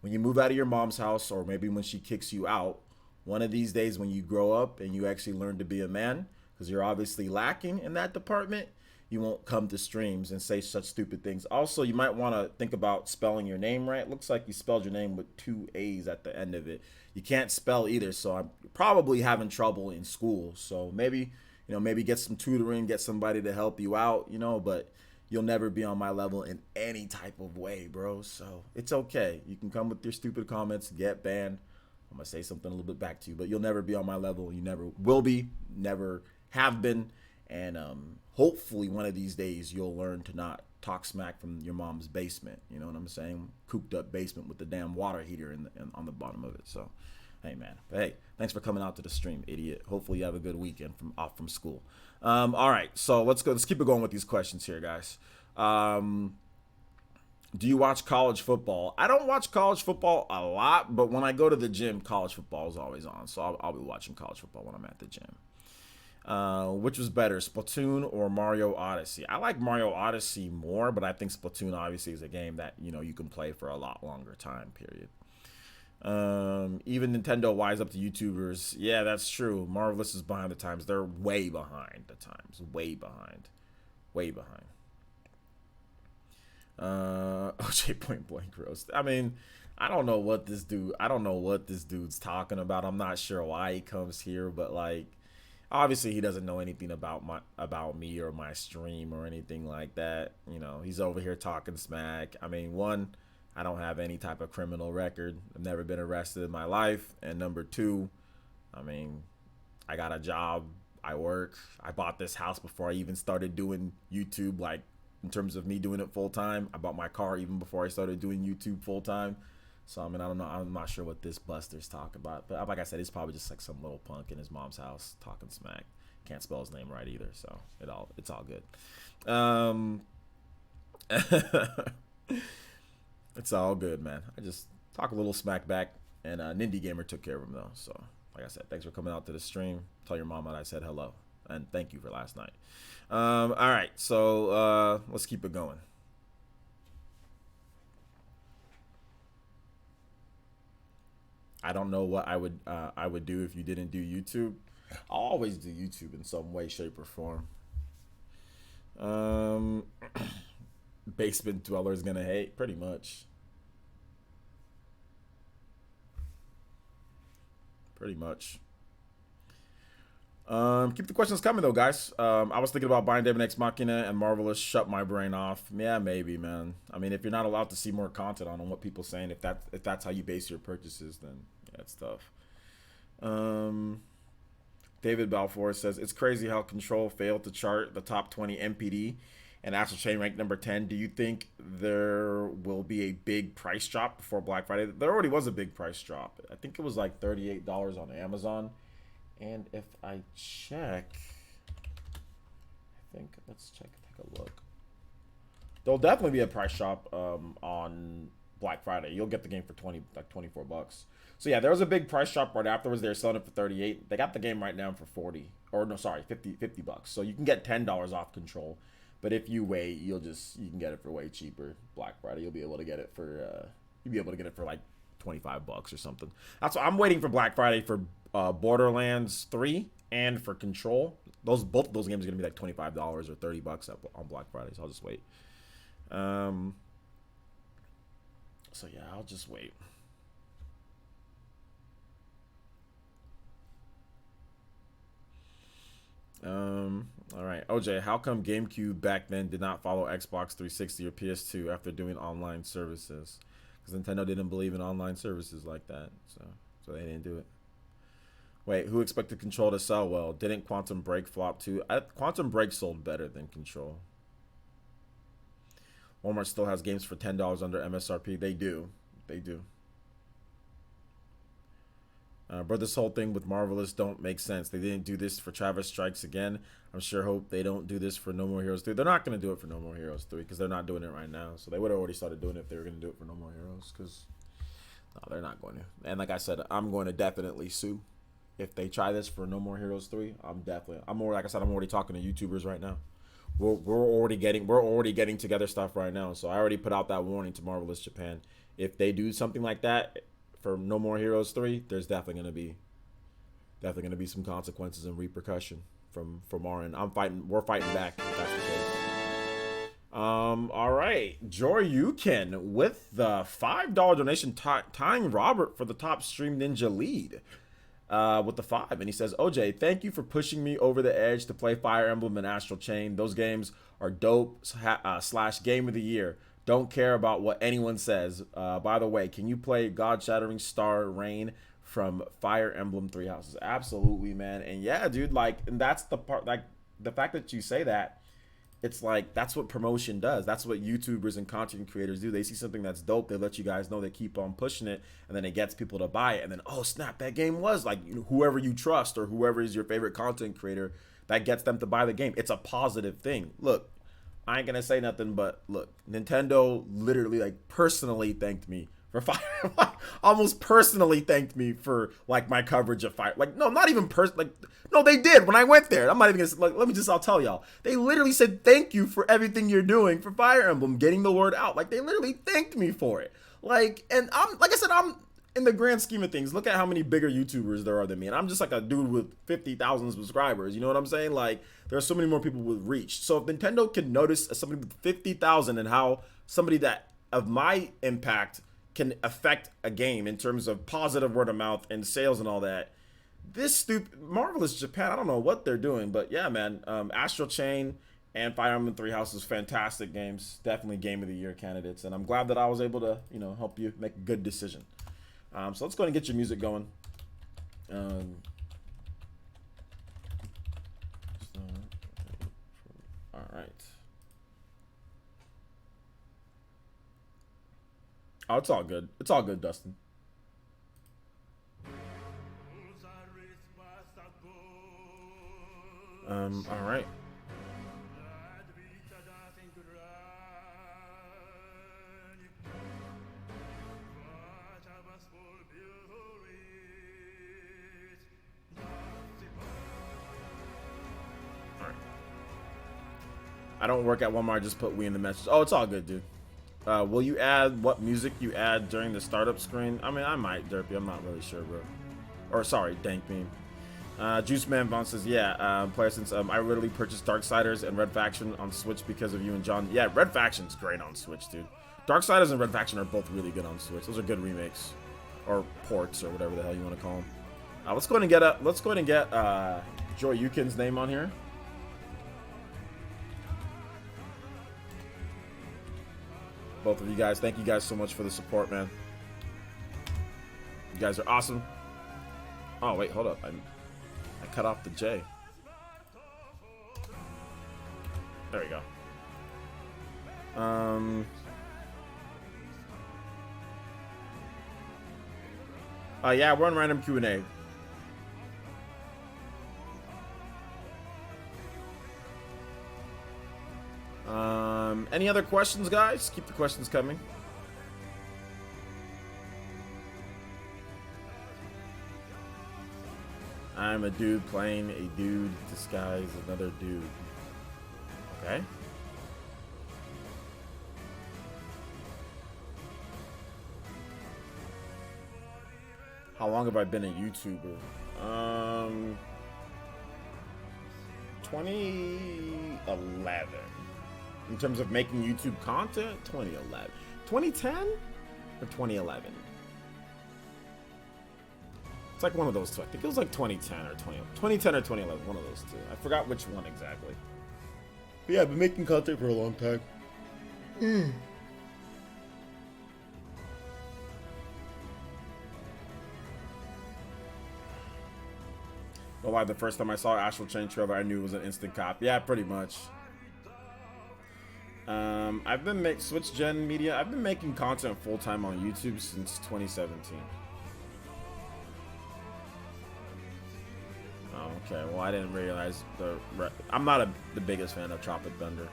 When you move out of your mom's house, or maybe when she kicks you out, one of these days when you grow up and you actually learn to be a man, because you're obviously lacking in that department, you won't come to streams and say such stupid things. Also, you might want to think about spelling your name right. Looks like you spelled your name with two A's at the end of it. You can't spell either, so I'm probably having trouble in school. So maybe, maybe get some tutoring, get somebody to help you out, but you'll never be on my level in any type of way, bro. So it's okay. You can come with your stupid comments, get banned. I'm gonna say something a little bit back to you, but you'll never be on my level. You never will be, never have been, and hopefully one of these days you'll learn to not talk smack from your mom's basement. You know what I'm saying? Cooped up basement with the damn water heater on the bottom of it. So, hey man, hey, thanks for coming out to the stream, idiot. Hopefully you have a good weekend off from school. All right, so let's go. Let's keep it going with these questions here, guys. Do you watch college football? I don't watch college football a lot, but when I go to the gym, college football is always on. So I'll be watching college football when I'm at the gym. Which was better, Splatoon or Mario Odyssey? I like Mario Odyssey more, but I think Splatoon obviously is a game that you can play for a lot longer time period. Even Nintendo wise up to YouTubers. Yeah, that's true. Marvelous is behind the times. They're way behind the times. Way behind. Way behind. OJ Point Blank roast. I mean, I don't know what this dude's talking about. I'm not sure why he comes here, but like, obviously he doesn't know anything about me or my stream or anything like that. He's over here talking smack. I mean, one, I don't have any type of criminal record. I've never been arrested in my life. And number two, I mean, I got a job. I work. I bought this house before I even started doing YouTube, like in terms of me doing it full time. I bought my car even before I started doing YouTube full time. So I mean, I don't know. I'm not sure what this Buster's talking about. But like I said, he's probably just like some little punk in his mom's house talking smack. Can't spell his name right either, so it's all good. It's all good, man. I just talk a little smack back, and Nindy Gamer took care of him though. So like I said, thanks for coming out to the stream. Tell your mama I said hello, and thank you for last night. All right, so let's keep it going. I don't know what I would do if you didn't do YouTube. I'll always do YouTube in some way, shape, or form. Basement dwellers gonna hate, pretty much. Pretty much. Keep the questions coming though, guys. I was thinking about buying Devin X Machina and Marvelous shut my brain off. Yeah, maybe, man. I mean, if you're not allowed to see more content on what people saying, if that's how you base your purchases, then yeah, it's tough. David Balfour says it's crazy how Control failed to chart the top 20 MPD and Astral Chain ranked number 10. Do you think there will be a big price drop before Black Friday? There already was a big price drop. I think it was like $38 on Amazon. And if I check, let's take a look. There'll definitely be a price drop on Black Friday. You'll get the game for 24 bucks. So yeah, there was a big price drop right afterwards. They were selling it for 38. They got the game right now for 40, or no, sorry, 50 bucks. So you can get $10 off Control. But if you wait, you can get it for way cheaper. Black Friday, you'll be able to get it for like 25 bucks or something. That's what I'm waiting for Black Friday for Borderlands 3 and for Control. Both of those games are gonna be like $25 or $30 on Black Friday. So I'll just wait. So yeah, I'll just wait. All right, OJ, how come GameCube back then did not follow Xbox 360 or PS2 after doing online services? Because Nintendo didn't believe in online services like that, so they didn't do it. Wait, who expected Control to sell well? Didn't Quantum Break flop too? Quantum Break sold better than Control. Walmart still has games for $10 under MSRP. They do. They do. But this whole thing with Marvelous don't make sense. They didn't do this for Travis Strikes Again. I'm sure hope they don't do this for No More Heroes 3. They're not going to do it for No More Heroes 3 because they're not doing it right now. So they would have already started doing it if they were going to do it for No More Heroes, because no, they're not going to. And like I said, I'm going to definitely sue if they try this for No More Heroes 3. I'm more, like I said, I'm already talking to YouTubers right now. We're already getting together stuff right now. So I already put out that warning to Marvelous Japan. If they do something like that for No More Heroes 3, there's definitely gonna be some consequences and repercussion from our end. We're fighting back if that's the case. All right. Joy Yukin with the $5 donation tying Robert for the top stream ninja lead. With the 5, and he says, OJ, thank you for pushing me over the edge to play Fire Emblem and Astral Chain. Those games are dope / game of the year. Don't care about what anyone says. By the way, can you play God Shattering Star Rain from Fire Emblem Three Houses? Absolutely, man. And yeah, dude, like, and that's the part, like, the fact that you say that, it's like, that's what promotion does. That's what YouTubers and content creators do. They see something that's dope, they let you guys know, they keep on pushing it, and then it gets people to buy it. And then, oh snap, that game was like, you know, whoever you trust or whoever is your favorite content creator, that gets them to buy the game. It's a positive thing. Look, I ain't gonna say nothing, but look, Nintendo literally, like, personally thanked me for Fire, almost personally thanked me for, like, my coverage of Fire. Like, no, not even no, they did when I went there. I'm not even gonna, like, I'll tell y'all. They literally said thank you for everything you're doing for Fire Emblem, getting the word out. Like, they literally thanked me for it. Like, and like I said, I'm in the grand scheme of things, look at how many bigger YouTubers there are than me, and I'm just like a dude with 50,000 subscribers. You know what I'm saying? Like, there are so many more people with reach. So if Nintendo can notice somebody with 50,000 and how somebody that of my impact can affect a game in terms of positive word of mouth and sales and all that, this stupid Marvelous Japan, I don't know what they're doing, but yeah, man, Astral Chain and Fire Emblem Three Houses, fantastic games, definitely game of the year candidates, and I'm glad that I was able to, you know, help you make a good decision. So let's go and get your music going. All right. Oh, it's all good. It's all good, Dustin. All right. I don't work at Walmart. Just put "we" in the message. Oh, it's all good, dude. Will you add what music you add during the startup screen? I mean, I might, Derpy. I'm not really sure, bro. Or sorry, Dank Meme. Juice Man Vaughn says, yeah, player since I literally purchased Darksiders and Red Faction on Switch because of you and John. Yeah, Red Faction's great on Switch, dude. Darksiders and Red Faction are both really good on Switch. Those are good remakes, or ports, or whatever the hell you want to call them. Let's go ahead and get Joy Yukin's name on here. Both of you guys, thank you guys so much for the support, man. You guys are awesome. Oh wait, hold up, I cut off the J. There we go. Yeah, we're on random Q&A. Any other questions, guys? Keep the questions coming. I'm a dude playing a dude disguised another dude. Okay. How long have I been a YouTuber? 2011. In terms of making YouTube content, 2011. 2010 or 2011? It's like one of those two. I think it was like 2010 or 2010 or 2011. One of those two. I forgot which one exactly. But yeah, I've been making content for a long time. But like the first time I saw Astral Chain trailer, I knew it was an instant cop. Yeah, pretty much. I've been Switch Gen Media. I've been making content full time on YouTube since 2017. Oh, okay. Well, I didn't realize I'm not the biggest fan of Tropic Thunder.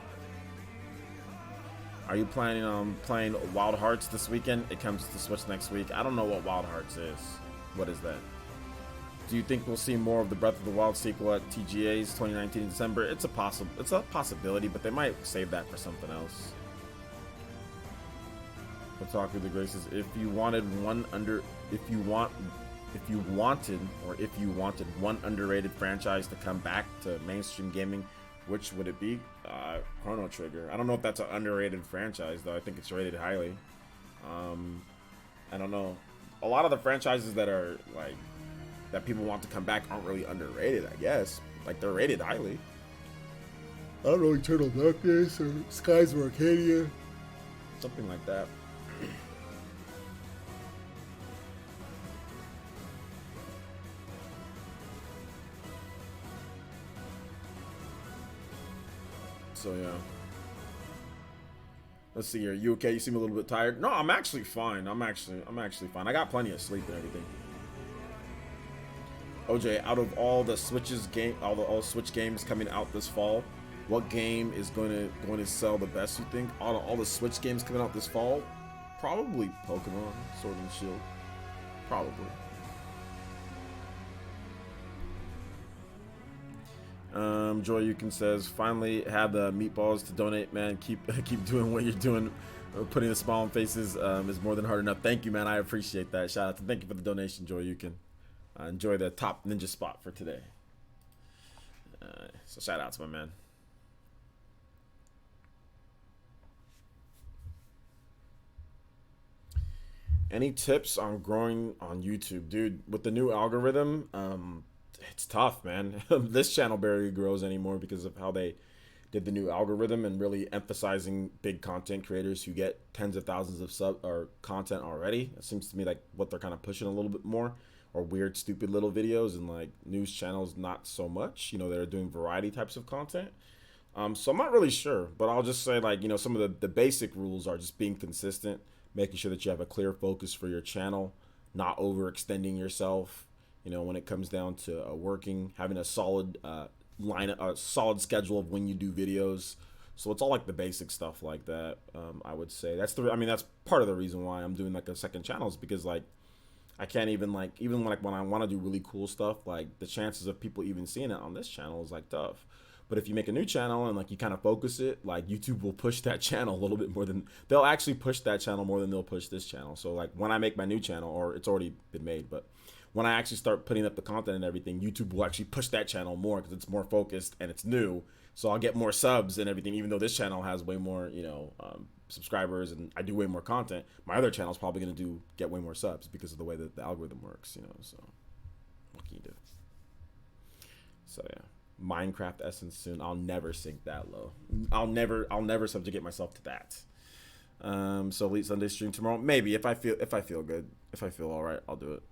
Are you planning on playing Wild Hearts this weekend? It comes to Switch next week. I don't know what Wild Hearts is. What is that? Do you think we'll see more of the Breath of the Wild sequel at TGA's 2019 in December? It's a possibility, but they might save that for something else. We'll talk with the graces. If you wanted one underrated franchise to come back to mainstream gaming, which would it be? Chrono Trigger. I don't know if that's an underrated franchise though. I think it's rated highly. I don't know. A lot of the franchises that are like that people want to come back aren't really underrated, I guess. Like, they're rated highly. I don't know, Eternal Darkness or Skies of Arcadia. Something like that. So, yeah. Let's see here. You okay? You seem a little bit tired. No, I'm actually fine. I'm actually fine. I got plenty of sleep and everything. OJ, out of all the Switch games coming out this fall, what game is going to sell the best? You think? All the Switch games coming out this fall, probably Pokemon Sword and Shield, probably. Joy Yukin says, finally had the meatballs to donate, man. Keep doing what you're doing. Putting a smile on faces is more than hard enough. Thank you, man. I appreciate that. Shout out to thank you for the donation, Joy Yukin. Enjoy the top ninja spot for today. So shout out to my man. Any tips on growing on YouTube, dude? With the new algorithm, it's tough, man. This channel barely grows anymore because of how they did the new algorithm and really emphasizing big content creators who get tens of thousands of content already. It seems to me like what they're kind of pushing a little bit more. Or weird, stupid little videos, and like news channels, not so much. You know, they're doing variety types of content. So I'm not really sure, but I'll just say, like, you know, some of the basic rules are just being consistent, making sure that you have a clear focus for your channel, not overextending yourself. You know, when it comes down to having a solid a solid schedule of when you do videos. So it's all like the basic stuff like that. I would say that's part of the reason why I'm doing like a second channel is because like. I can't even when I want to do really cool stuff, like the chances of people even seeing it on this channel is like tough. But if you make a new channel and like you kind of focus it, like YouTube will push that channel a little bit more than they'll actually push that channel more than they'll push this channel. So like when I make my new channel, or it's already been made, but when I actually start putting up the content and everything, YouTube will actually push that channel more because it's more focused and it's new. So I'll get more subs and everything, even though this channel has way more, subscribers and I do way more content. My other channel is probably going to get way more subs because of the way that the algorithm works, so what can you do? So yeah, Minecraft Essence soon. I'll never sink that low. I'll never subjugate myself to that. So Elite Sunday stream tomorrow, maybe if I feel good, if I feel all right, I'll do it.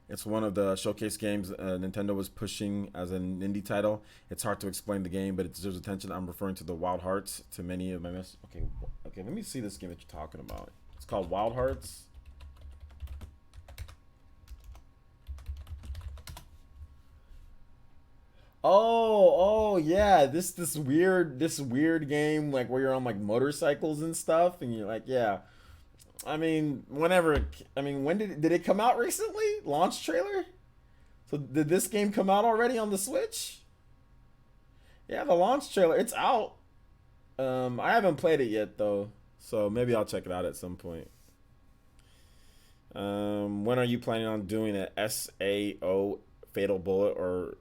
It's one of the showcase games Nintendo was pushing as an indie title. It's hard to explain the game, but it deserves attention. I'm referring to the Wild Hearts to many of my messages. Okay, let me see this game that you're talking about. It's called Wild Hearts. Oh yeah, this weird game like where you're on like motorcycles and stuff, and you're like, yeah. When did it come out recently? Launch trailer? So did this game come out already on the Switch? Yeah, the launch trailer, it's out. I haven't played it yet though, so maybe I'll check it out at some point. When are you planning on doing an SAO Fatal Bullet or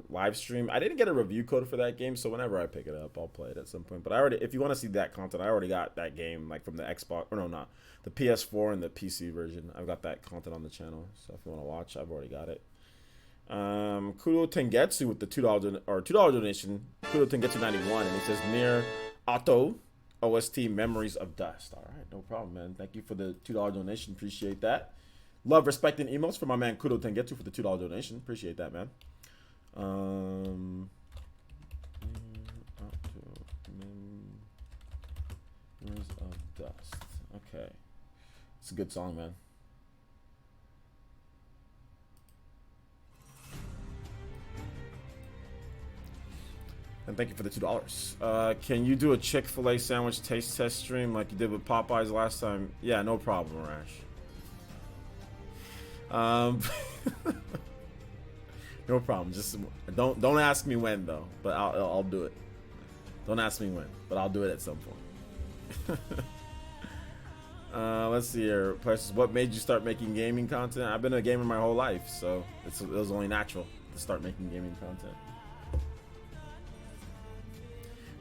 live stream? I didn't get a review code for that game, so whenever I pick it up, I'll play it at some point. But if you want to see that content, I already got that game like from the Xbox, or no, not the PS4 and the PC version. I've got that content on the channel, so if you want to watch, I've already got it. Kudo Tengetsu with the $2 donation. Kudo Tengetsu 91, and he says near Auto OST Memories of Dust. All right, no problem, man. Thank you for the $2 donation. Appreciate that. Love, respect, and emails for my man Kudo Tengetsu for the $2 donation. Appreciate that, man. Whispers of Dust. Okay. It's a good song, man. And thank you for the $2. Can you do a Chick-fil-A sandwich taste test stream like you did with Popeyes last time? Yeah, no problem, Rash. No problem. Just don't ask me when though, but I'll do it. Don't ask me when, but I'll do it at some point. Let's see here. Places, what made you start making gaming content? I've been a gamer my whole life, so it was only natural to start making gaming content.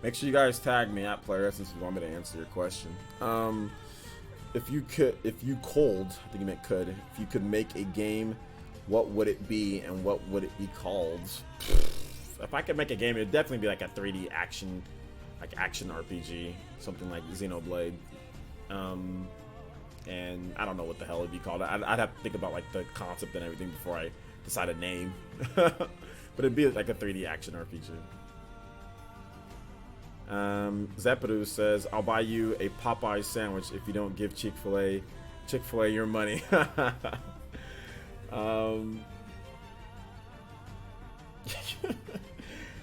Make sure you guys tag me at Player Essence if you want me to answer your question. If you could, I think you meant could. If you could make a game, what would it be and what would it be called? If I could make a game, it'd definitely be like a 3D action, action RPG, something like Xenoblade. And I don't know what the hell it'd be called. I'd have to think about like the concept and everything before I decide a name. But it'd be like a 3D action RPG. Zepadu says, I'll buy you a Popeye sandwich if you don't give Chick-fil-A your money. I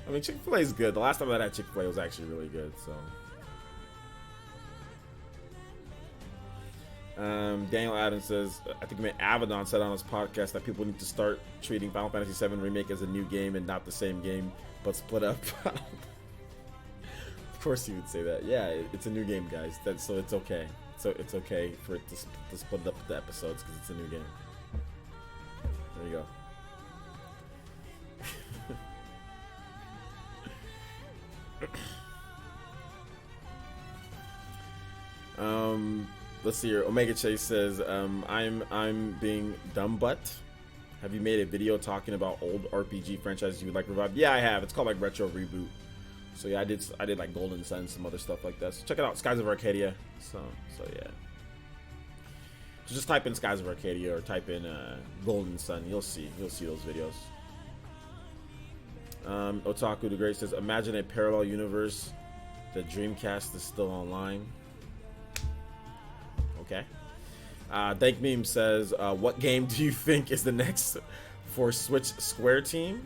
mean, Chick-fil-A is good. The last time I had Chick-fil-A was actually really good, so. Daniel Adams says, I think Avedon said on his podcast that people need to start treating Final Fantasy VII Remake as a new game and not the same game, but split up. Of course he would say that. Yeah, it's a new game, guys. So it's okay. So it's okay for it to split up the episodes because it's a new game. There you go. Let's see here. Omega Chase says, I'm being dumb butt. Have you made a video talking about old RPG franchises you would like to revive? Yeah, I have. It's called like Retro Reboot. So yeah, I did like Golden Sun, some other stuff like that. So check it out, Skies of Arcadia. So yeah. So just type in Skies of Arcadia or type in Golden Sun. You'll see those videos. Otaku the Great says, imagine a parallel universe. The Dreamcast is still online. Okay. Dank Meme says, what game do you think is the next for Switch Square Team?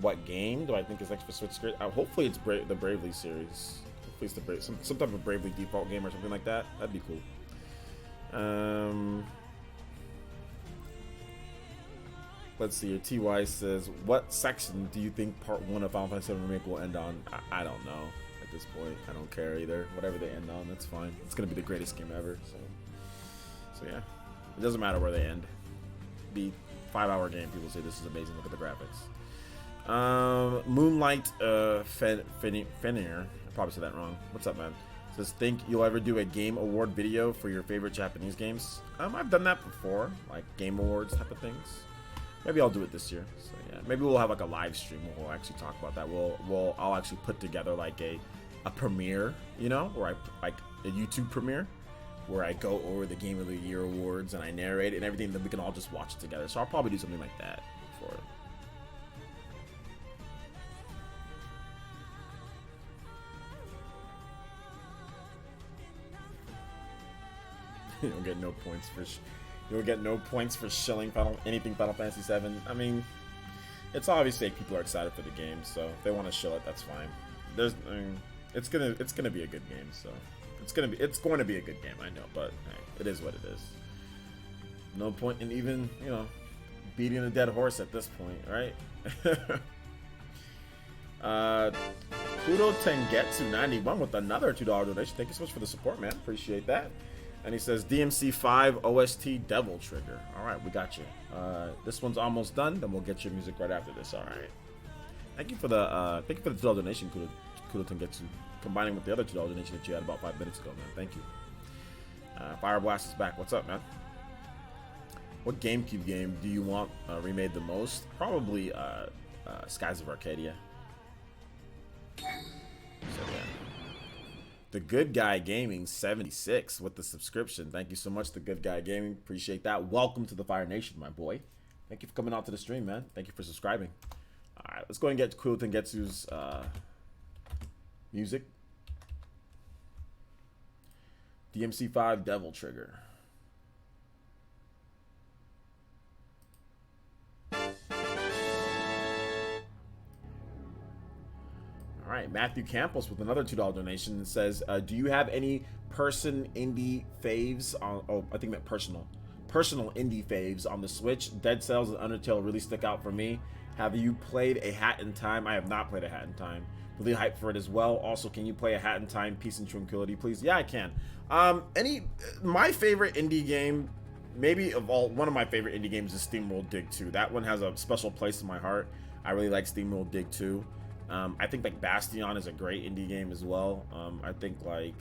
What game do I think is next for Switch Square? Hopefully it's the Bravely series. Hopefully it's some type of Bravely default game or something like that. That'd be cool. Let's see. TY says, what section do you think Part 1 of Final Fantasy VII Remake will end on? I don't know at this point. I don't care either. Whatever they end on, that's fine. It's gonna be the greatest game ever. So yeah, it doesn't matter where they end. Be 5-hour game. People say this is amazing. Look at the graphics. Moonlight Fenir, I probably said that wrong. What's up, man? Says, think you'll ever do a game award video for your favorite Japanese games? I've done that before, like game awards type of things. Maybe I'll do it this year. So yeah, maybe we'll have like a live stream where we'll actually talk about that. I'll actually put together like a premiere, you know, or like a YouTube premiere where I go over the Game of the Year awards and I narrate it and everything. Then we can all just watch it together. So I'll probably do something like that for it. You'll get no points for shilling anything Final Fantasy VII. I mean, it's obviously like people are excited for the game, so if they want to shill it, that's fine. It's gonna be a good game, so it's going to be a good game, I know, but hey, it is what it is. No point in even, you know, beating a dead horse at this point, right? Kudo Tengetsu 91 with another $2 donation. Thank you so much for the support, man. Appreciate that. And he says DMC5 OST Devil Trigger. All right, we got you. This one's almost done. Then we'll get your music right after this. All right. Thank you for the $2 donation, Kudo Tengetsu. Combining with the other $2 donation that you had about 5 minutes ago, man. Thank you. Fire Blast is back. What's up, man? What GameCube game do you want remade the most? Probably Skies of Arcadia. So yeah. The Good Guy Gaming 76 with the subscription. Thank you so much, The Good Guy Gaming. Appreciate that. Welcome to the Fire Nation, my boy. Thank you for coming out to the stream, man. Thank you for subscribing. All right, let's go and get Kudo Tengetsu's music. DMC5 Devil Trigger. All right, Matthew Campos with another $2 donation and says, "Do you have any indie faves on?" Oh, I think that personal indie faves on the Switch. Dead Cells and Undertale really stick out for me. Have you played A Hat in Time? I have not played A Hat in Time. Really hyped for it as well. Also, can you play A Hat in Time, Peace and Tranquility, please? Yeah, I can. My favorite indie game, maybe of all, one of my favorite indie games is SteamWorld Dig 2. That one has a special place in my heart. I really like SteamWorld Dig 2. I think like Bastion is a great indie game as well. I think like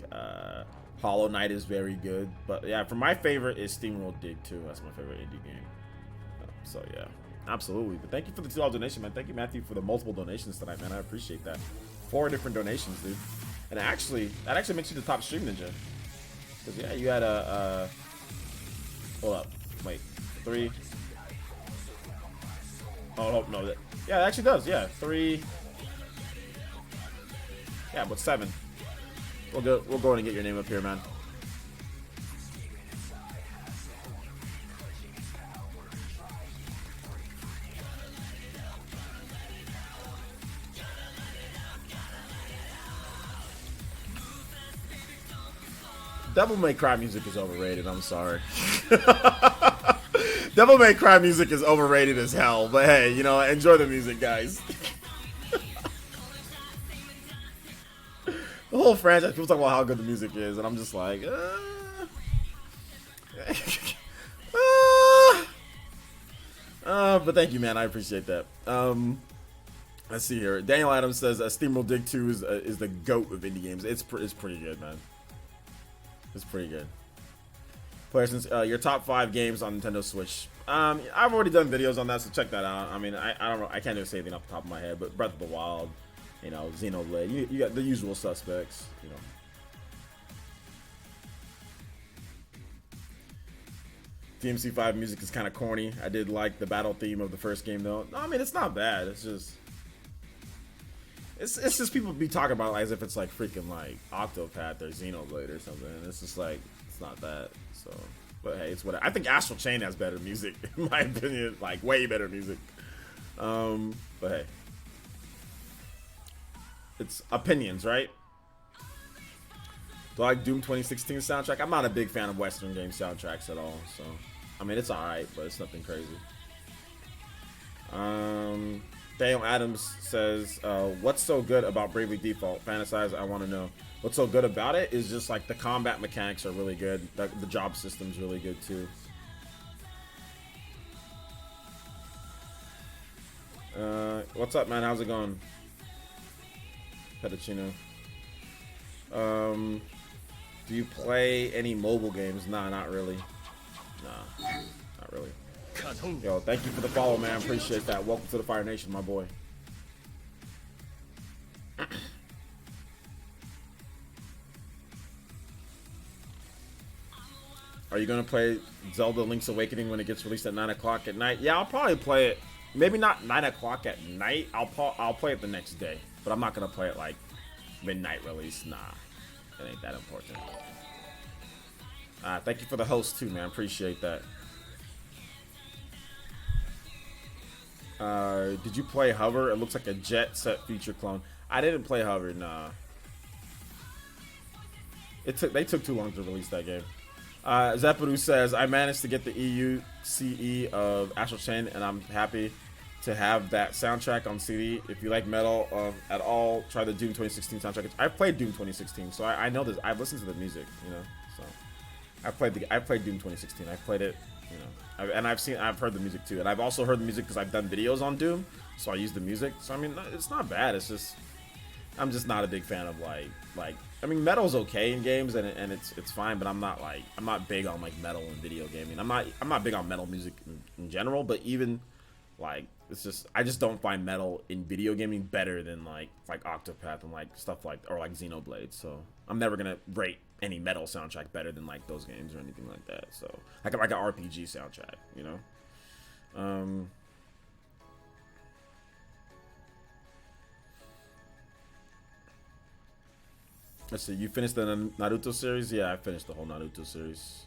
Hollow Knight is very good. But yeah, for my favorite is SteamWorld Dig 2. That's my favorite indie game. So yeah, absolutely. But thank you for the $2 donation, man. Thank you, Matthew, for the multiple donations tonight, man. I appreciate that. 4 different donations, dude. And that actually makes you the top stream ninja. Because yeah, you had a hold up, wait, 3. Oh no, yeah, it actually does. Yeah, 3. Yeah, but 7. We'll go in and get your name up here, man. Devil May Cry music is overrated. I'm sorry. Devil May Cry music is overrated as hell. But hey, you know, enjoy the music, guys. The whole franchise, people talk about how good the music is, and I'm just like, but thank you, man. I appreciate that. Let's see here. Daniel Adams says SteamWorld Dig 2 is the GOAT of indie games. It's pretty good, man. It's pretty good. Players, your top 5 games on Nintendo Switch. I've already done videos on that, so check that out. I mean, I don't know. I can't even say anything off the top of my head, but Breath of the Wild, you know, Xenoblade. You got the usual suspects, you know. DMC5 music is kind of corny. I did like the battle theme of the first game, though. No, I mean, it's not bad. It's just people be talking about it as if it's like freaking like Octopath or Xenoblade or something. It's just like, it's not that. So, but hey, it's whatever. I think Astral Chain has better music, in my opinion, like way better music. But hey, it's opinions, right? Do I like Doom 2016 soundtrack? I'm not a big fan of Western game soundtracks at all. So, I mean, it's alright, but it's nothing crazy. Daniel Adams says, what's so good about Bravely Default? Fantasize, I want to know. What's so good about it is just like the combat mechanics are really good. The job system's really good too. What's up, man? How's it going? Pedicino. Do you play any mobile games? Nah, not really. Nah, not really. Yo, thank you for the follow, man. Appreciate that. Welcome to the Fire Nation, my boy. Are you gonna play Zelda Link's Awakening when it gets released at 9 o'clock at night? Yeah, I'll probably play it. Maybe not 9 o'clock at night. I'll play it the next day, but I'm not gonna play it like midnight release. Nah, it ain't that important. Thank you for the host too, man. Appreciate that. Did you play Hover? It looks like a Jet Set feature clone. I didn't play Hover, nah. They took too long to release that game. Zepadu says, I managed to get the EU CE of Astral Chain, and I'm happy to have that soundtrack on CD. If you like metal at all, try the Doom 2016 soundtrack. I've played Doom 2016, so I know this. I've listened to the music, you know. So I played Doom 2016. I played it, you know, I've heard the music too, and I've also heard the music because I've done videos on Doom, so I use the music. So I mean, it's not bad. It's just I'm just not a big fan of like I mean, metal's okay in games and it's fine, but I'm not big on like metal in video gaming. I'm not big on metal music in general, but even like I just don't find metal in video gaming better than like Octopath and like stuff like or like Xenoblade. So I'm never gonna rate any metal soundtrack better than like those games or anything like that. So like an RPG soundtrack, you know. Let's see. You finished the Naruto series? Yeah, I finished the whole Naruto series.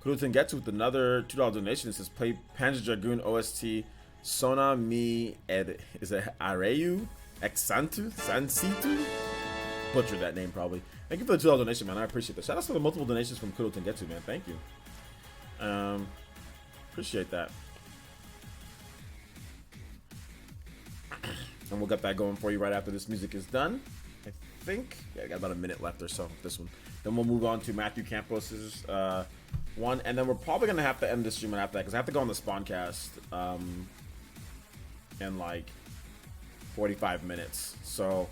Kurutin gets with another $2 donation. It says play Panzer Dragoon OST Sona Mi Ed. Is it Areyu Exantu? Sansitu? Butchered that name probably. Thank you for the $2 donation, man. I appreciate that. Shout out to the multiple donations from Kurutin Getsu, man. Thank you. Appreciate that. And we'll get that going for you right after this music is done. I think. Yeah, I got about a minute left or so with this one. Then we'll move on to Matthew Campos's one, and then we're probably gonna have to end this stream after that because I have to go on the Spawncast in like 45 minutes. So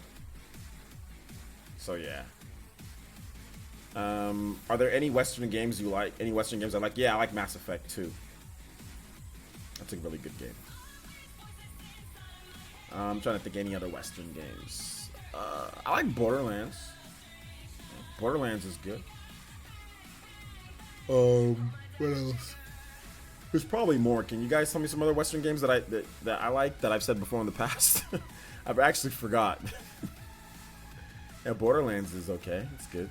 yeah. Are there any Western games you like? Any Western games I like? Yeah, I like Mass Effect 2. That's a really good game. I'm trying to think any other Western games. I like Borderlands. Borderlands is good. What else? There's probably more. Can you guys tell me some other Western games that I like that I've said before in the past? I've actually forgot. Yeah, Borderlands is okay. It's good.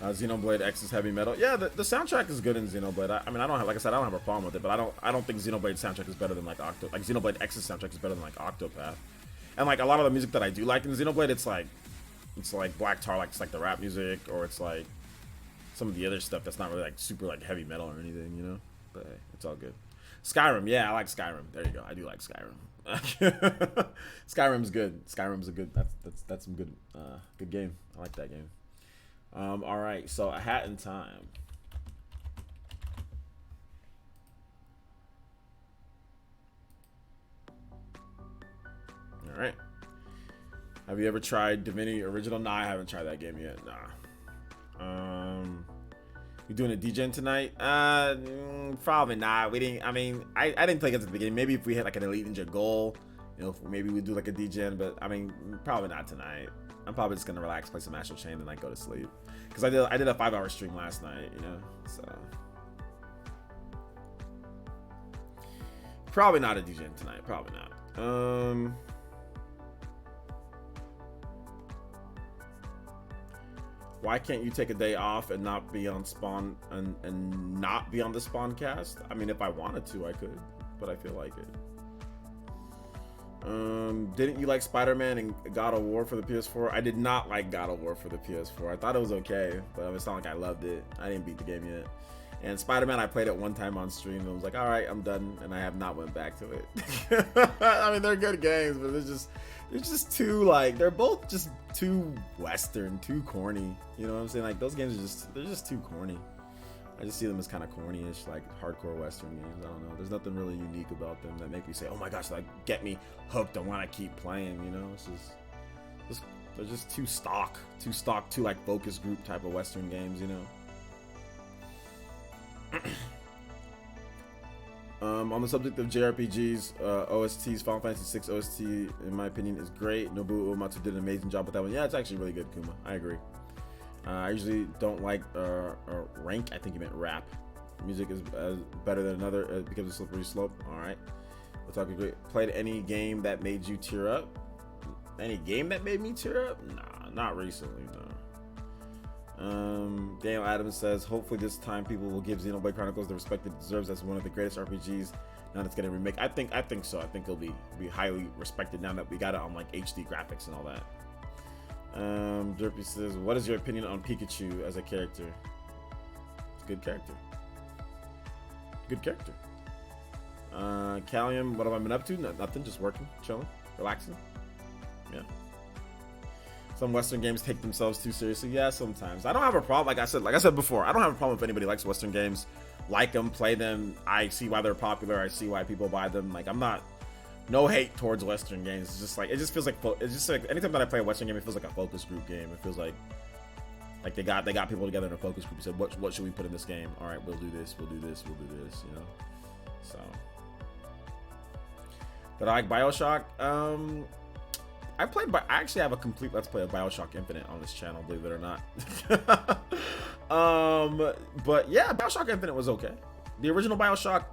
Xenoblade X is heavy metal. Yeah, the soundtrack is good in Xenoblade. I mean, I don't have, like I said, I don't have a problem with it, but I don't think Xenoblade's soundtrack is better than like Xenoblade X's soundtrack is better than like Octopath. And like a lot of the music that I do like in Xenoblade, it's like Black Tar, like it's like the rap music, or it's like some of the other stuff that's not really like super like heavy metal or anything, you know. But hey, it's all good. Skyrim, yeah, I like Skyrim. There you go. I do like Skyrim. Skyrim's good. Skyrim's a good. That's some good good game. I like that game. All right, so A Hat in Time. All right. Have you ever tried Divinity Original? Nah, I haven't tried that game yet. Nah. You doing a DGen tonight? Probably not. We didn't. I mean, I didn't play against the beginning. Maybe if we had like an Elite Ninja goal, you know, maybe we'd do like a DGen. But I mean, probably not tonight. I'm probably just gonna relax, play some Astral Chain, and like go to sleep. Cause I did a 5-hour stream last night, you know. So probably not a DGen tonight. Probably not. Why can't you take a day off and not be on Spawn and not be on the Spawncast? I mean, if I wanted to, I could, but I feel like it. Didn't you like Spider-Man and God of War for the PS4? I did not like God of War for the PS4. I thought it was okay, but it's not like I loved it. I didn't beat the game yet. And Spider-Man, I played it one time on stream and was like, all right, I'm done, and I have not went back to it. I mean, they're good games, but they're just too like they're both just too Western, too corny. You know what I'm saying? Like those games are they're just too corny. I just see them as kind of corny-ish, like hardcore Western games. I don't know. There's nothing really unique about them that make me say, "Oh my gosh!" Like get me hooked. I want to keep playing. You know, they're just too stock, too like focus group type of Western games. You know. On the subject of JRPGs, OSTs, Final Fantasy VI OST, in my opinion, is great. Nobuo Uematsu did an amazing job with that one. Yeah, it's actually really good, Kuma. I agree. I usually don't like rank. I think you meant rap. Music is better than another because it's slippery slope. All right. We're talking great. Played any game that made you tear up? Any game that made me tear up? Nah, not recently. No. Daniel Adams says, hopefully this time people will give Xenoblade Chronicles the respect it deserves as one of the greatest RPGs. Now that it's getting a remake. I think so. I think it'll be highly respected now that we got it on like HD graphics and all that. Derpy says, what is your opinion on Pikachu as a character? It's a good character. Good character. Callium, what have I been up to? Nothing, just working, chilling, relaxing. Yeah. Some Western games take themselves too seriously. Yeah, sometimes. I don't have a problem. Like I said before, I don't have a problem if anybody likes Western games, like them, play them. I see why they're popular. I see why people buy them. Like no hate towards Western games. It's just like it just feels like anytime that I play a Western game, it feels like a focus group game. It feels like they got people together in a focus group and said, what should we put in this game? All right, we'll do this, we'll do this, we'll do this. You know. So, but I like BioShock. I actually have a complete Let's Play of BioShock Infinite on this channel, believe it or not. But yeah, BioShock Infinite was okay. The original BioShock,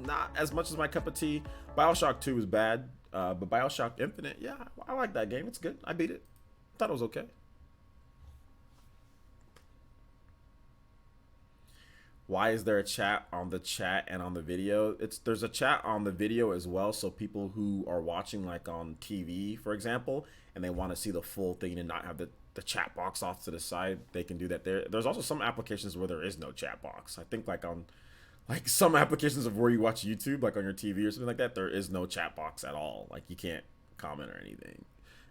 not as much as my cup of tea. BioShock 2 is bad, but BioShock Infinite, yeah, I like that game. It's good. I beat it. Thought it was okay. Why is there a chat on the chat and on the video? There's a chat on the video as well, so people who are watching like on TV, for example, and they want to see the full thing and not have the chat box off to the side, they can do that there. There's also some applications where there is no chat box. I think like on like some applications of where you watch YouTube, like on your TV or something like that, there is no chat box at all. Like you can't comment or anything,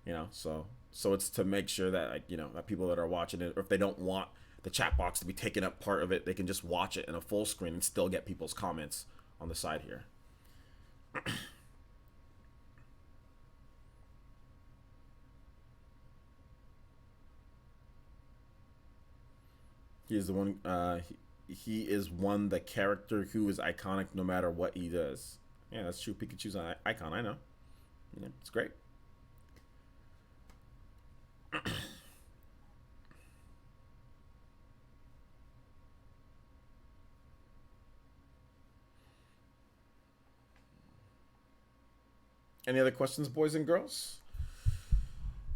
you know. So it's to make sure that like, you know, that people that are watching it, or if they don't want the chat box to be taking up part of it, they can just watch it in a full screen and still get people's comments on the side here. He is the one. He is one the character who is iconic no matter what he does. Yeah, that's true. Pikachu's an icon. I know. Yeah, it's great. Any other questions, boys and girls?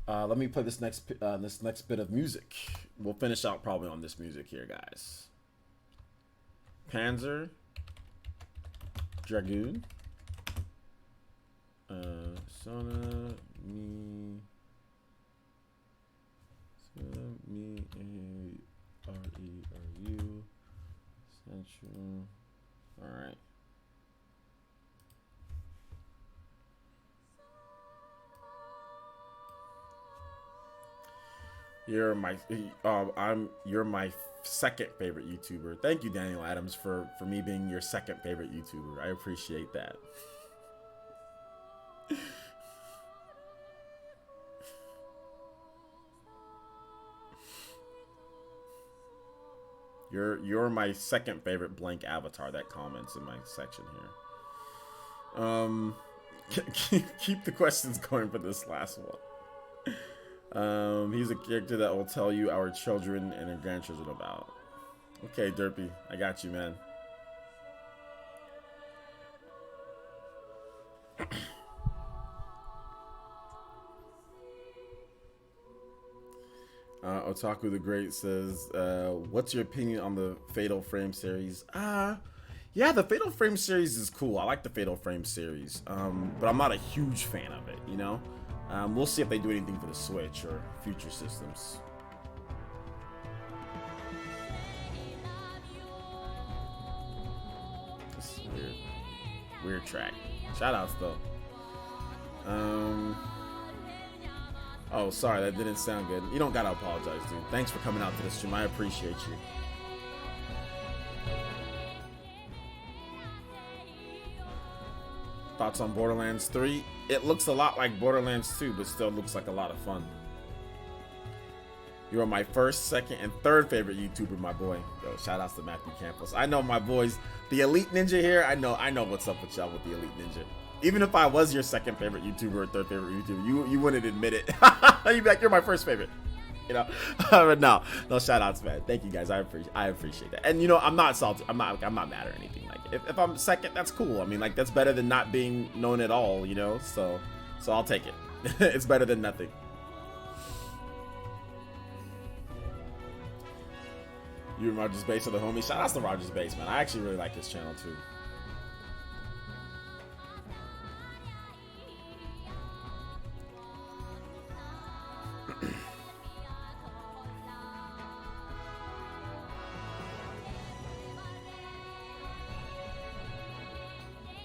Let me play this next bit of music. We'll finish out probably on this music here, guys. Panzer Dragoon. Sona me A-R-E-R-U Central. All right. You're my second favorite YouTuber. Thank you, Daniel Adams, for me being your second favorite YouTuber. I appreciate that. You're my second favorite blank avatar that comments in my section here. Keep the questions going for this last one. He's a character that will tell you our children and our grandchildren about. Okay, Derpy, I got you, man. Otaku the Great says, what's your opinion on the Fatal Frame series? Yeah, the Fatal Frame series is cool. I like the Fatal Frame series, but I'm not a huge fan of it, you know? We'll see if they do anything for the Switch or future systems. This is weird. Weird track. Shoutouts though. Oh, sorry, that didn't sound good. You don't gotta apologize, dude. Thanks for coming out to the stream. I appreciate you. Thoughts on Borderlands 3? It looks a lot like Borderlands 2, but still looks like a lot of fun. You are my first, second, and third favorite YouTuber, my boy. Yo, shout outs to Matthew Campos. I know my boys, the Elite Ninja here. I know what's up with y'all with the Elite Ninja. Even if I was your second favorite YouTuber or third favorite YouTuber, you wouldn't admit it. You'd be like, you're my first favorite. You know, but no shout outs, man. Thank you guys. I appreciate that. And you know, I'm not salty. I'm not mad or anything. Like if I'm second, that's cool. I mean, like that's better than not being known at all, you know? So I'll take it. It's better than nothing. You and Rogers Base are the homie. Shout outs to Rogers Base, man. I actually really like his channel too.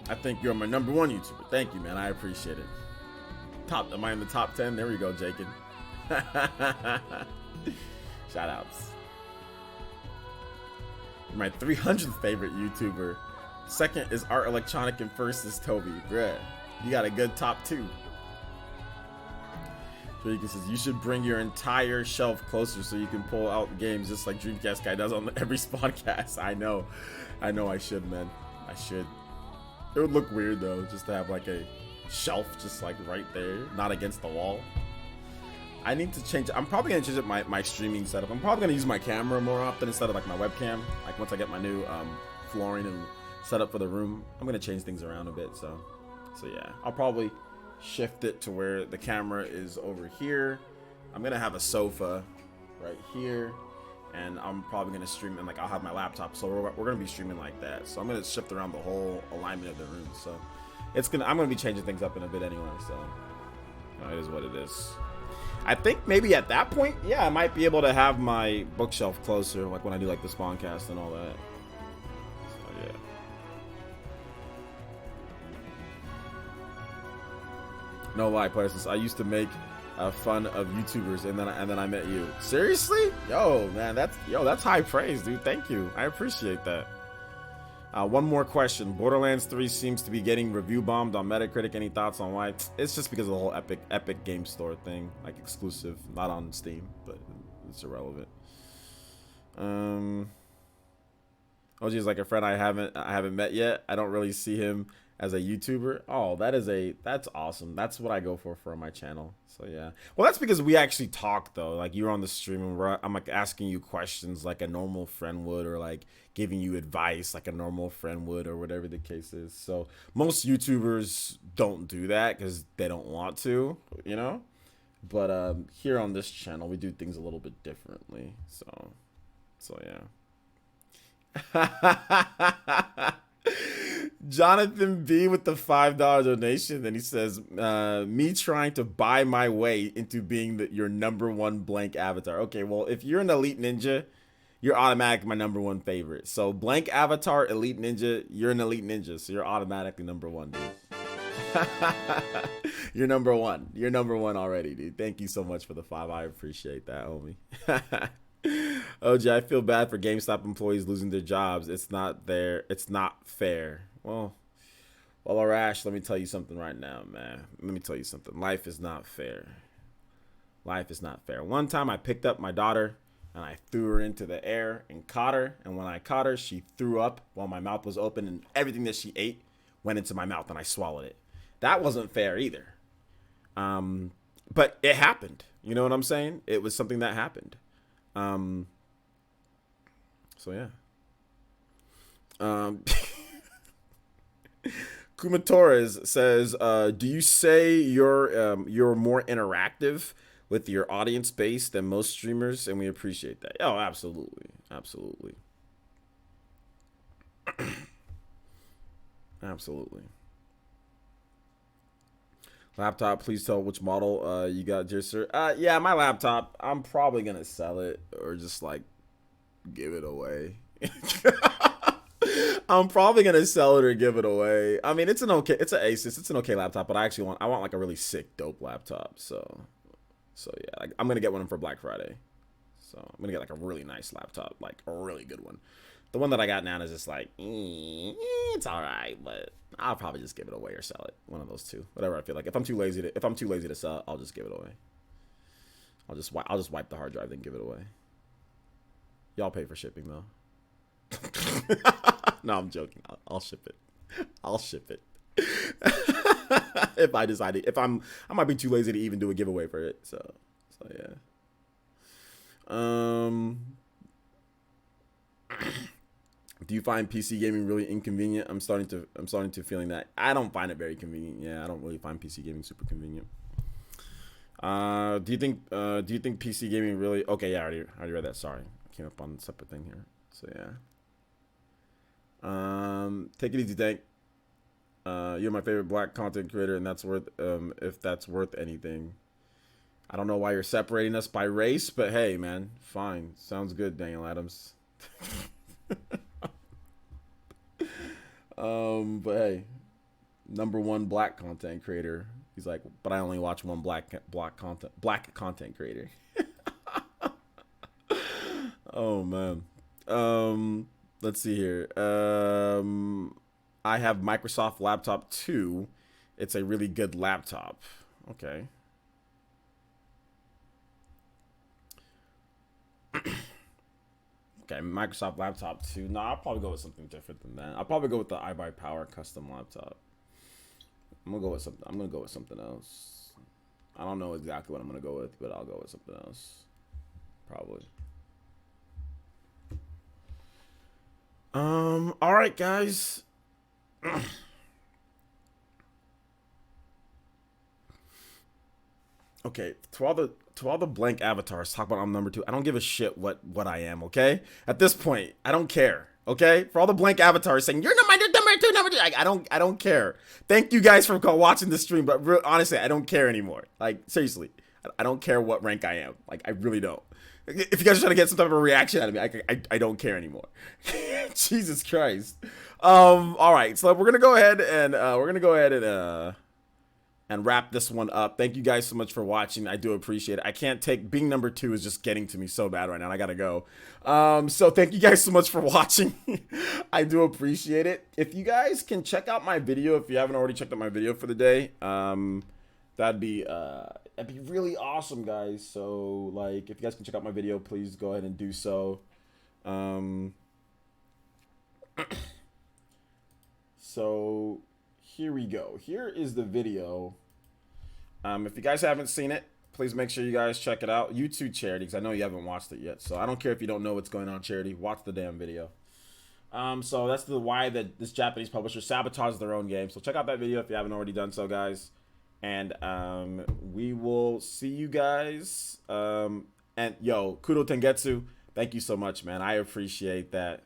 I think you're my #1 YouTuber. Thank you, man. I appreciate it. Am I in the top 10? There we go, Jacob. Shout outs. You're my 300th favorite YouTuber. Second is Art Electronic and first is Toby. Bruh, you got a good top 2. Drake says, you should bring your entire shelf closer so you can pull out games just like Dreamcast guy does on every podcast. I know I should, man. I should. It would look weird though, just to have like a shelf just like right there, not against the wall. I need to change. I'm probably gonna change up my streaming setup. I'm probably gonna use my camera more often instead of like my webcam. Like once I get my new flooring and setup for the room. I'm gonna change things around a bit, so yeah, I'll probably shift it to where the camera is over here. I'm gonna have a sofa right here, and I'm probably gonna stream, and like I'll have my laptop, so we're gonna be streaming like that. So I'm gonna shift around the whole alignment of the room. So I'm gonna be changing things up in a bit anyway. So it is what it is. I think maybe at that point, yeah, I might be able to have my bookshelf closer, like when I do like the Spawncast and all that. So yeah. No lie, Parsons. I used to make fun of YouTubers, and then I met you. Seriously? Yo, man, that's high praise, dude. Thank you. I appreciate that. One more question. Borderlands 3 seems to be getting review bombed on Metacritic. Any thoughts on why? It's just because of the whole Epic Game Store thing, like exclusive, not on Steam, but it's irrelevant. OG is like a friend I haven't met yet. I don't really see him as a YouTuber. Oh, that's awesome. That's what I go for my channel. So yeah. Well, that's because we actually talk though. Like you're on the stream and I'm like asking you questions like a normal friend would, or like giving you advice like a normal friend would, or whatever the case is. So most YouTubers don't do that because they don't want to, you know. But here on this channel, we do things a little bit differently. So yeah. Jonathan B with the $5 donation. Then he says, me trying to buy my way into being your #1 blank avatar. Okay, well, if you're an elite ninja, you're automatically my #1 favorite. So blank avatar, elite ninja, you're an elite ninja. So you're automatically #1, dude. You're #1. You're #1 already, dude. Thank you so much for the 5. I appreciate that, homie. OJ, I feel bad for GameStop employees losing their jobs. It's not fair. Well, Arash, let me tell you something right now, man. Let me tell you something. Life is not fair. Life is not fair. One time I picked up my daughter and I threw her into the air and caught her. And when I caught her, she threw up while my mouth was open, and everything that she ate went into my mouth and I swallowed it. That wasn't fair either. But it happened. You know what I'm saying? It was something that happened. So yeah. Kuma Torres says, do you say you're more interactive with your audience base than most streamers? And we appreciate that. Oh, absolutely. Absolutely. Absolutely. Laptop, please tell which model you got, dear sir. Yeah, my laptop, I'm probably going to sell it or just like give it away. I'm probably gonna sell it or give it away. I mean, it's an Asus, it's an okay laptop, but I want like a really sick, dope laptop. So yeah, I'm gonna get one for Black Friday. So I'm gonna get like a really nice laptop, like a really good one. The one that I got now is just like, it's all right, but I'll probably just give it away or sell it. One of those two, whatever I feel like. If I'm too lazy to sell it, I'll just give it away. I'll just wipe the hard drive, then give it away. Y'all pay for shipping though. No, I'm joking. I'll ship it. I'll ship it. If I decided, I might be too lazy to even do a giveaway for it. So yeah. Do you find PC gaming really inconvenient? I'm starting to feeling that. I don't find it very convenient. Yeah, I don't really find PC gaming super convenient. Do you think PC gaming really? Okay, yeah, I already read that. Sorry, I came up on a separate thing here. So yeah. Take it easy, Tank. You're my favorite black content creator, and that's worth if that's worth anything. I don't know why you're separating us by race, but hey, man, fine. Sounds good, Daniel Adams. But hey, #1 black content creator. He's like, but I only watch one black content creator. Oh man. Let's see here. I have Microsoft Laptop 2. It's a really good laptop. Okay. Okay, Microsoft Laptop 2. No, I'll probably go with something different than that. I'll probably go with the iBuyPower custom laptop. I'm gonna go with something else. I don't know exactly what I'm gonna go with, but I'll go with something else. Probably. All right, guys. Okay, to all the blank avatars talk about I'm number 2. I don't give a shit what I am. Okay, at this point, I don't care. Okay, for all the blank avatars saying you're number 2, I don't care. Thank you guys for watching the stream, but honestly, I don't care anymore. Like seriously, I don't care what rank I am. Like I really don't. If you guys are trying to get some type of a reaction out of me, I don't care anymore. Jesus Christ. All right, so we're gonna go ahead and wrap this one up. Thank you guys so much for watching. I do appreciate it. I can't take being number 2 is just getting to me so bad right now. I gotta go. So thank you guys so much for watching. I do appreciate it. If you guys can check out my video, if you haven't already checked out my video for the day, that'd be really awesome, guys. So like, if you guys can check out my video, please go ahead and do so. So here we go. Here is the video. If you guys haven't seen it, please make sure you guys check it out. You too, Charity, because I know you haven't watched it yet. So I don't care if you don't know what's going on, Charity. Watch the damn video. So that's the why that this Japanese publisher sabotages their own game. So check out that video if you haven't already done so, guys. And we will see you guys. And yo, Kudo Tengetsu, thank you so much, man. I appreciate that.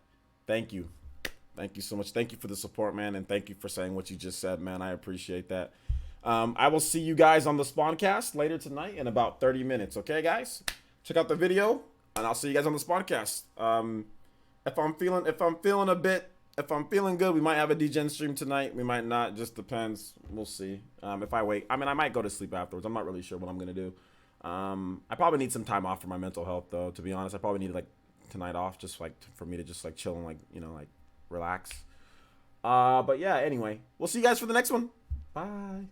Thank you. Thank you so much. Thank you for the support, man. And thank you for saying what you just said, man. I appreciate that. I will see you guys on the Spawncast later tonight in about 30 minutes. Okay, guys? Check out the video, and I'll see you guys on the Spawncast. If I'm feeling good, we might have a DGen stream tonight. We might not. Just depends. We'll see. If I wait, I mean, I might go to sleep afterwards. I'm not really sure what I'm gonna do. I probably need some time off for my mental health, though. To be honest, I probably need like tonight off, just like for me to just like chill and like like relax. But yeah, anyway, we'll see you guys for the next one. Bye.